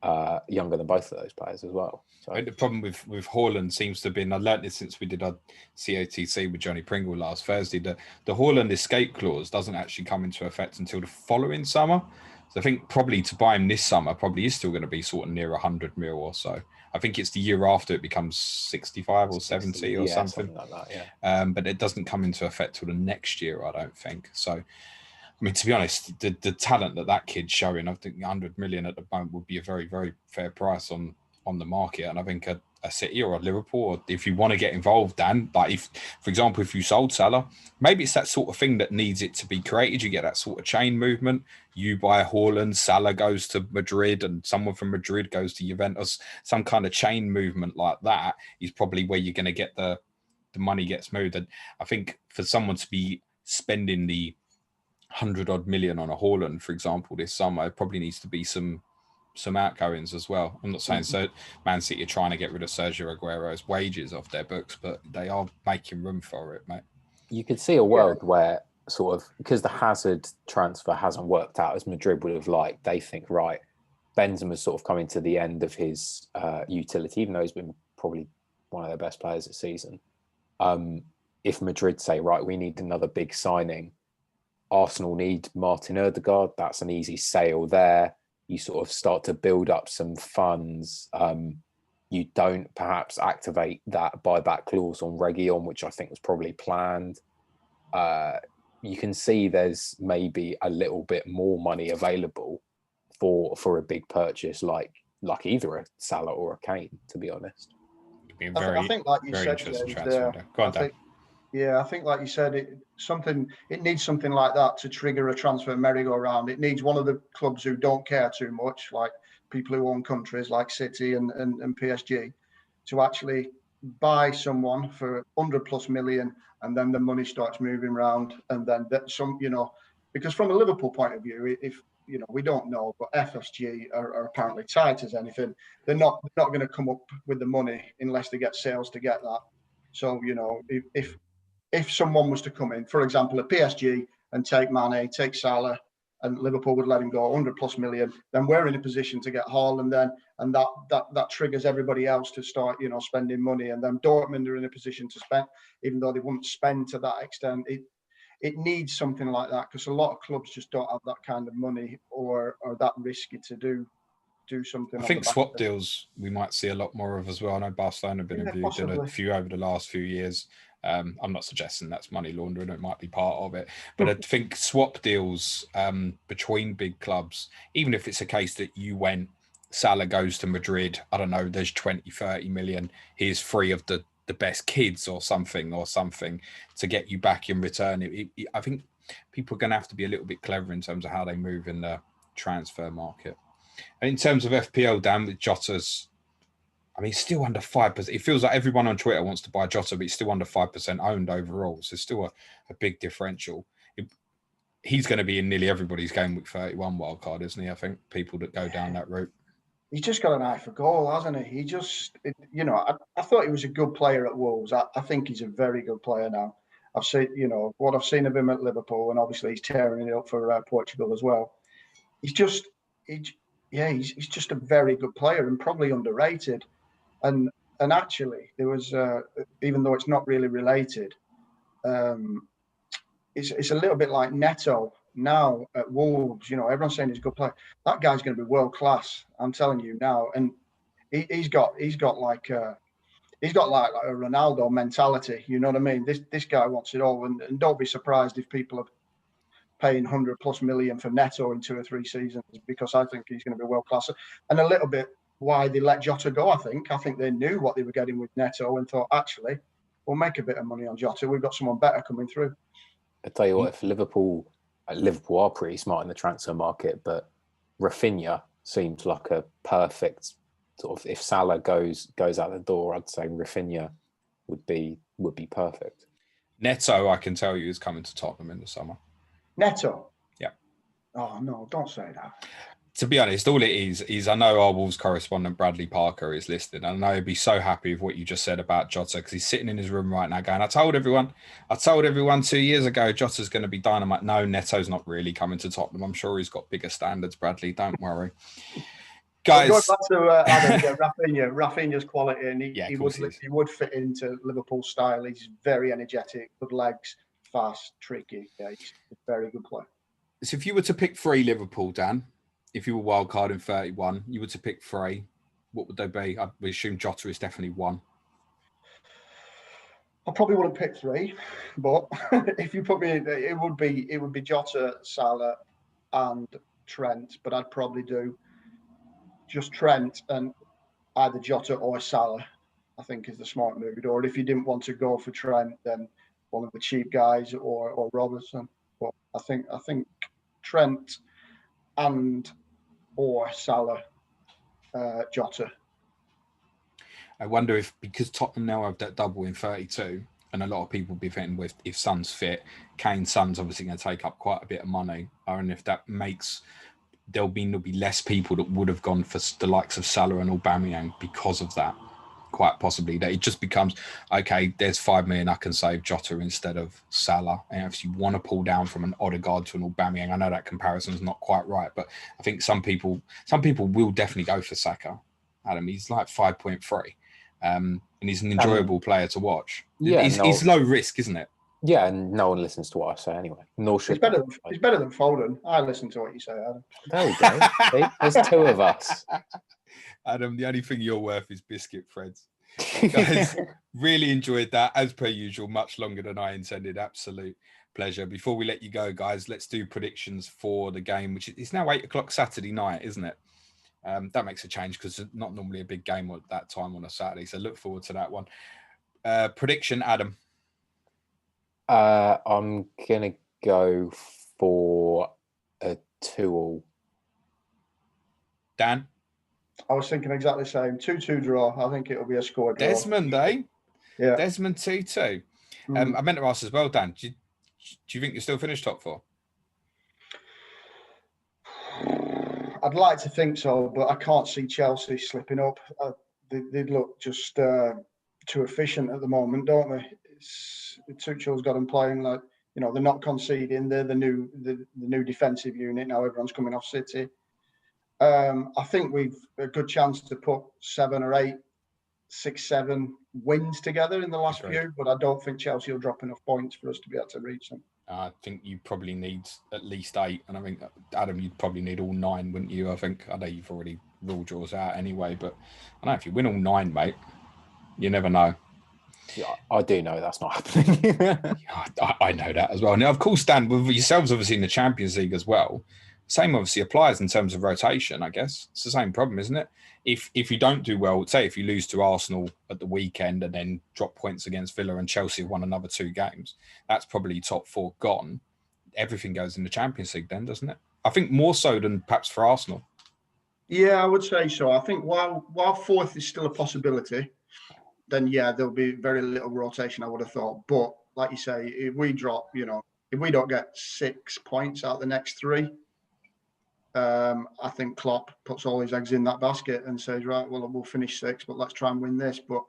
than both of those players as well. So the problem with Haaland seems to have been, I learned this since we did our C.O.T.C with Johnny Pringle last Thursday, the Haaland escape clause doesn't actually come into effect until the following summer. So I think probably to buy him this summer probably is still going to be sort of near 100 mil or so. I think it's the year after it becomes 65 or 70 or something like that, yeah. But it doesn't come into effect till the next year, I don't think. So, I mean, to be honest, the talent that kid's showing, I think 100 million at the moment would be a very, very fair price on the market. And I think a City or a Liverpool, or if you want to get involved, Dan, like if, for example, if you sold Salah, maybe it's that sort of thing that needs it to be created. You get that sort of chain movement. You buy Haaland, Salah goes to Madrid, and someone from Madrid goes to Juventus. Some kind of chain movement like that is probably where you're going to get the money gets moved. And I think for someone to be spending the 100-odd million on a Haaland, for example, this summer, it probably needs to be some outgoings as well. I'm not saying so Man City are trying to get rid of Sergio Aguero's wages off their books, but they are making room for it, mate. You could see a world where sort of, because the Hazard transfer hasn't worked out as Madrid would have liked, they think, right, Benzema's sort of coming to the end of his utility, even though he's been probably one of their best players this season. If Madrid say, right, we need another big signing, Arsenal need Martin Ødegaard, that's an easy sale there. You sort of start to build up some funds. You don't perhaps activate that buyback clause on Reguilon, which I think was probably planned. You can see there's maybe a little bit more money available for a big purchase like either a Salah or a Kane, to be honest. I think, like you said, I think, like you said, it needs something like that to trigger a transfer merry-go-round. It needs one of the clubs who don't care too much, like people who own countries like City and PSG, to actually buy someone for 100+ million, and then the money starts moving around, and then because from a Liverpool point of view, if we don't know, but FSG are apparently tight as anything. They're not going to come up with the money unless they get sales to get that. So if someone was to come in, for example, a PSG, and take Mane, take Salah, and Liverpool would let him go 100+ million, then we're in a position to get Haaland then, and that triggers everybody else to start, spending money. And then Dortmund are in a position to spend, even though they wouldn't spend to that extent. It needs something like that, because a lot of clubs just don't have that kind of money or that risky to do something. I think swap deals we might see a lot more of as well. I know Barcelona have been involved in a few over the last few years. I'm not suggesting that's money laundering, it might be part of it, but I think swap deals between big clubs, even if it's a case that you went, Salah goes to Madrid, I don't know, there's 20-30 million, here's 3 of the best kids or something to get you back in return. I think people are going to have to be a little bit clever in terms of how they move in the transfer market. And in terms of FPL, Dan, with Jota's, I mean, still under 5%. It feels like everyone on Twitter wants to buy Jota, but he's still under 5% owned overall. So still a big differential. He's going to be in nearly everybody's game week 31 wildcard, isn't he? I think people that go down that route. He's just got an eye for goal, hasn't he? I thought he was a good player at Wolves. I think he's a very good player now. I've seen, what I've seen of him at Liverpool, and obviously he's tearing it up for Portugal as well. He's just a very good player and probably underrated. And actually, there was, even though it's not really related, it's a little bit like Neto now at Wolves. Everyone's saying he's a good player. That guy's going to be world class. I'm telling you now. And he's got like a Ronaldo mentality. You know what I mean? This guy wants it all. And don't be surprised if people are paying 100+ million for Neto in 2 or 3 seasons, because I think he's going to be world class. And a little bit why they let Jota go, I think they knew what they were getting with Neto and thought, actually, we'll make a bit of money on Jota. We've got someone better coming through. I tell you what, if Liverpool are pretty smart in the transfer market, but Rafinha seems like a perfect sort of, if Salah goes out the door, I'd say Rafinha would be perfect. Neto, I can tell you, is coming to Tottenham in the summer. Neto? Yeah. Oh, no, don't say that. To be honest, all it is I know our Wolves correspondent Bradley Parker is listed. And I know he'd be so happy with what you just said about Jota, because he's sitting in his room right now going, I told everyone 2 years ago Jota's going to be dynamite. No, Neto's not really coming to Tottenham. I'm sure he's got bigger standards, Bradley. Don't worry. Guys. Going back to Adam, Rafinha's quality, and he would fit into Liverpool's style. He's very energetic, good legs, fast, tricky. Yeah, he's a very good player. So if you were to pick 3 Liverpool, Dan, if you were wild card in 31, you were to pick 3, what would they be? I assume Jota is definitely 1. I probably wouldn't pick 3, but if you put me in, it would be Jota, Salah, and Trent. But I'd probably do just Trent and either Jota or Salah, I think is the smart move. Or if you didn't want to go for Trent, then one of the cheap guys or Robertson. But I think Trent and or Salah, Jota. I wonder if, because Tottenham now have that double in 32, and a lot of people be thinking with if Son's fit, Son's obviously going to take up quite a bit of money. I don't know if that makes there'll be less people that would have gone for the likes of Salah and Aubameyang because of that. Quite possibly that it just becomes, okay, there's 5 million I can save Jota instead of Salah. And if you want to pull down from an Odegaard to an Aubameyang, I know that comparison is not quite right, but I think some people will definitely go for Saka. Adam, he's like 5.3, and he's an enjoyable player to watch. Yeah, he's low risk, isn't it? Yeah, and no one listens to what I say anyway. Nor should he's better than Foden. I listen to what you say, Adam. There we go. See? There's 2 of us. Adam, the only thing you're worth is biscuit threads. Guys, really enjoyed that as per usual, much longer than I intended. Absolute pleasure. Before we let you go, guys, let's do predictions for the game, which is now 8:00 Saturday night, isn't it? That makes a change because it's not normally a big game at that time on a Saturday, so look forward to that one. Prediction, Adam. I'm gonna go for a 2-2. Dan? I was thinking exactly the same. 2-2 draw. I think it'll be a score draw. Desmond, eh? Yeah. Desmond 2-2. I meant to ask as well, Dan. Do you think you'll still finish top 4? I'd like to think so, but I can't see Chelsea slipping up. They look just too efficient at the moment, don't they? Tuchel's got them playing like, they're not conceding. They're the new defensive unit now. Everyone's coming off City. I think we've a good chance to put 7 or 8, 6, 7 wins together in the last few, but I don't think Chelsea will drop enough points for us to be able to reach them. I think you probably need at least 8, and I think, Adam, you'd probably need all 9, wouldn't you? I know you've already ruled yours out anyway, but I know if you win all 9, mate, you never know. Yeah, I do know that's not happening. I know that as well. Now, of course, Dan, with yourselves obviously in the Champions League as well, same obviously applies in terms of rotation, I guess. It's the same problem, isn't it? If you don't do well, say if you lose to Arsenal at the weekend and then drop points against Villa and Chelsea have won another 2 games, that's probably top 4 gone. Everything goes in the Champions League then, doesn't it? I think more so than perhaps for Arsenal. Yeah, I would say so. I think while 4th is still a possibility, then yeah, there'll be very little rotation, I would have thought. But like you say, if we drop, if we don't get 6 points out of the next 3, I think Klopp puts all his eggs in that basket and says, right, well, we'll finish 6, but let's try and win this. But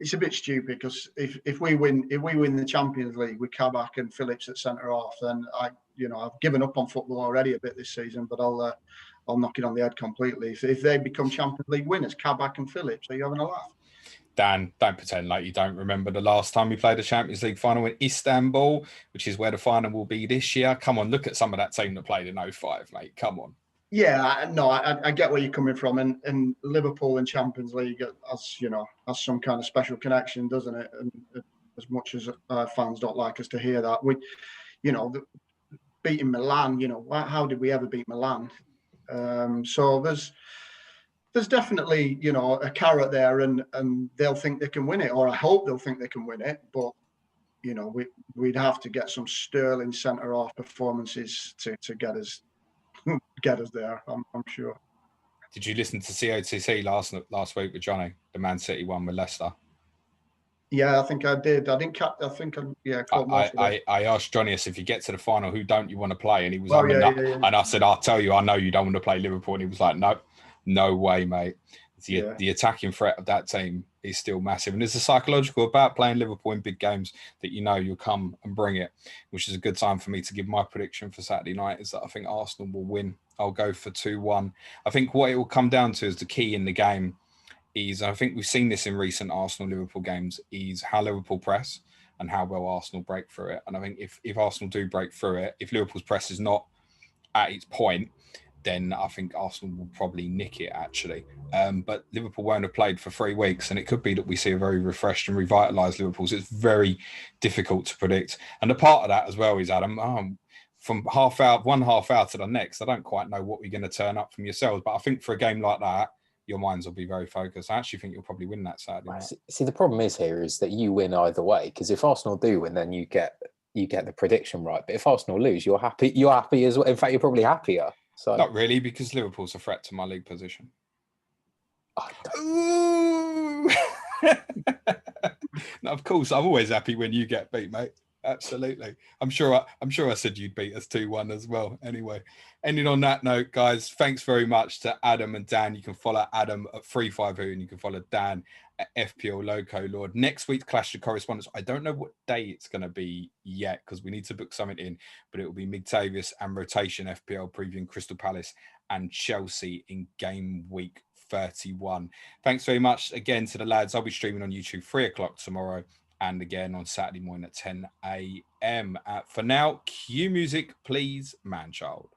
it's a bit stupid because if we win the Champions League with Kabak and Phillips at centre half, then I've given up on football already a bit this season, but I'll knock it on the head completely. If they become Champions League winners, Kabak and Phillips, are you having a laugh? Dan, don't pretend like you don't remember the last time we played a Champions League final in Istanbul, which is where the final will be this year. Come on, look at some of that team that played in 05, mate. Come on. Yeah, I get where you're coming from, and Liverpool in Champions League, has some kind of special connection, doesn't it? And as much as fans don't like us to hear that, beating Milan, how did we ever beat Milan? So there's definitely a carrot there, and they'll think they can win it, or I hope they'll think they can win it, but we'd have to get some sterling centre half performances to get us there, I'm sure. Did you listen to C.O.T.C last week with Johnny, the Man City one with Leicester? Yeah, I think I did. I didn't catch. I think caught most of it. I asked Johnny if you get to the final, who don't you want to play? And he was yeah. And I said, I'll tell you, I know you don't want to play Liverpool. And he was like, no way, mate. The attacking threat of that team is still massive. And there's a psychological about playing Liverpool in big games that you know you'll come and bring it, which is a good time for me to give my prediction for Saturday night is that I think Arsenal will win. I'll go for 2-1. I think what it will come down to is the key in the game is, I think we've seen this in recent Arsenal-Liverpool games, is how Liverpool press and how well Arsenal break through it. And I think if Arsenal do break through it, if Liverpool's press is not at its point, then I think Arsenal will probably nick it, actually. But Liverpool won't have played for 3 weeks, and it could be that we see a very refreshed and revitalised Liverpool. So it's very difficult to predict. And a part of that as well is, Adam, from one half hour to the next, I don't quite know what we're going to turn up from yourselves. But I think for a game like that, your minds will be very focused. I actually think you'll probably win that Saturday night. See, the problem is that you win either way, because if Arsenal do win, then you get the prediction right. But if Arsenal lose, you're happy. You're happy as well. In fact, you're probably happier. So not really, because Liverpool's a threat to my league position. Ooh. No, of course, I'm always happy when you get beat, mate. Absolutely. I'm sure I said you'd beat us 2-1 as well. Anyway, ending on that note, guys, thanks very much to Adam and Dan. You can follow Adam at 35who and you can follow Dan at FPL Loco Lord. Next week's Clash of Correspondents, I don't know what day it's going to be yet because we need to book something in, but it will be Migtavius and Rotation FPL previewing Crystal Palace and Chelsea in game week 31. Thanks very much again to the lads. I'll be streaming on YouTube 3 o'clock tomorrow and again on Saturday morning at 10 a.m. For now, cue music, please, man child.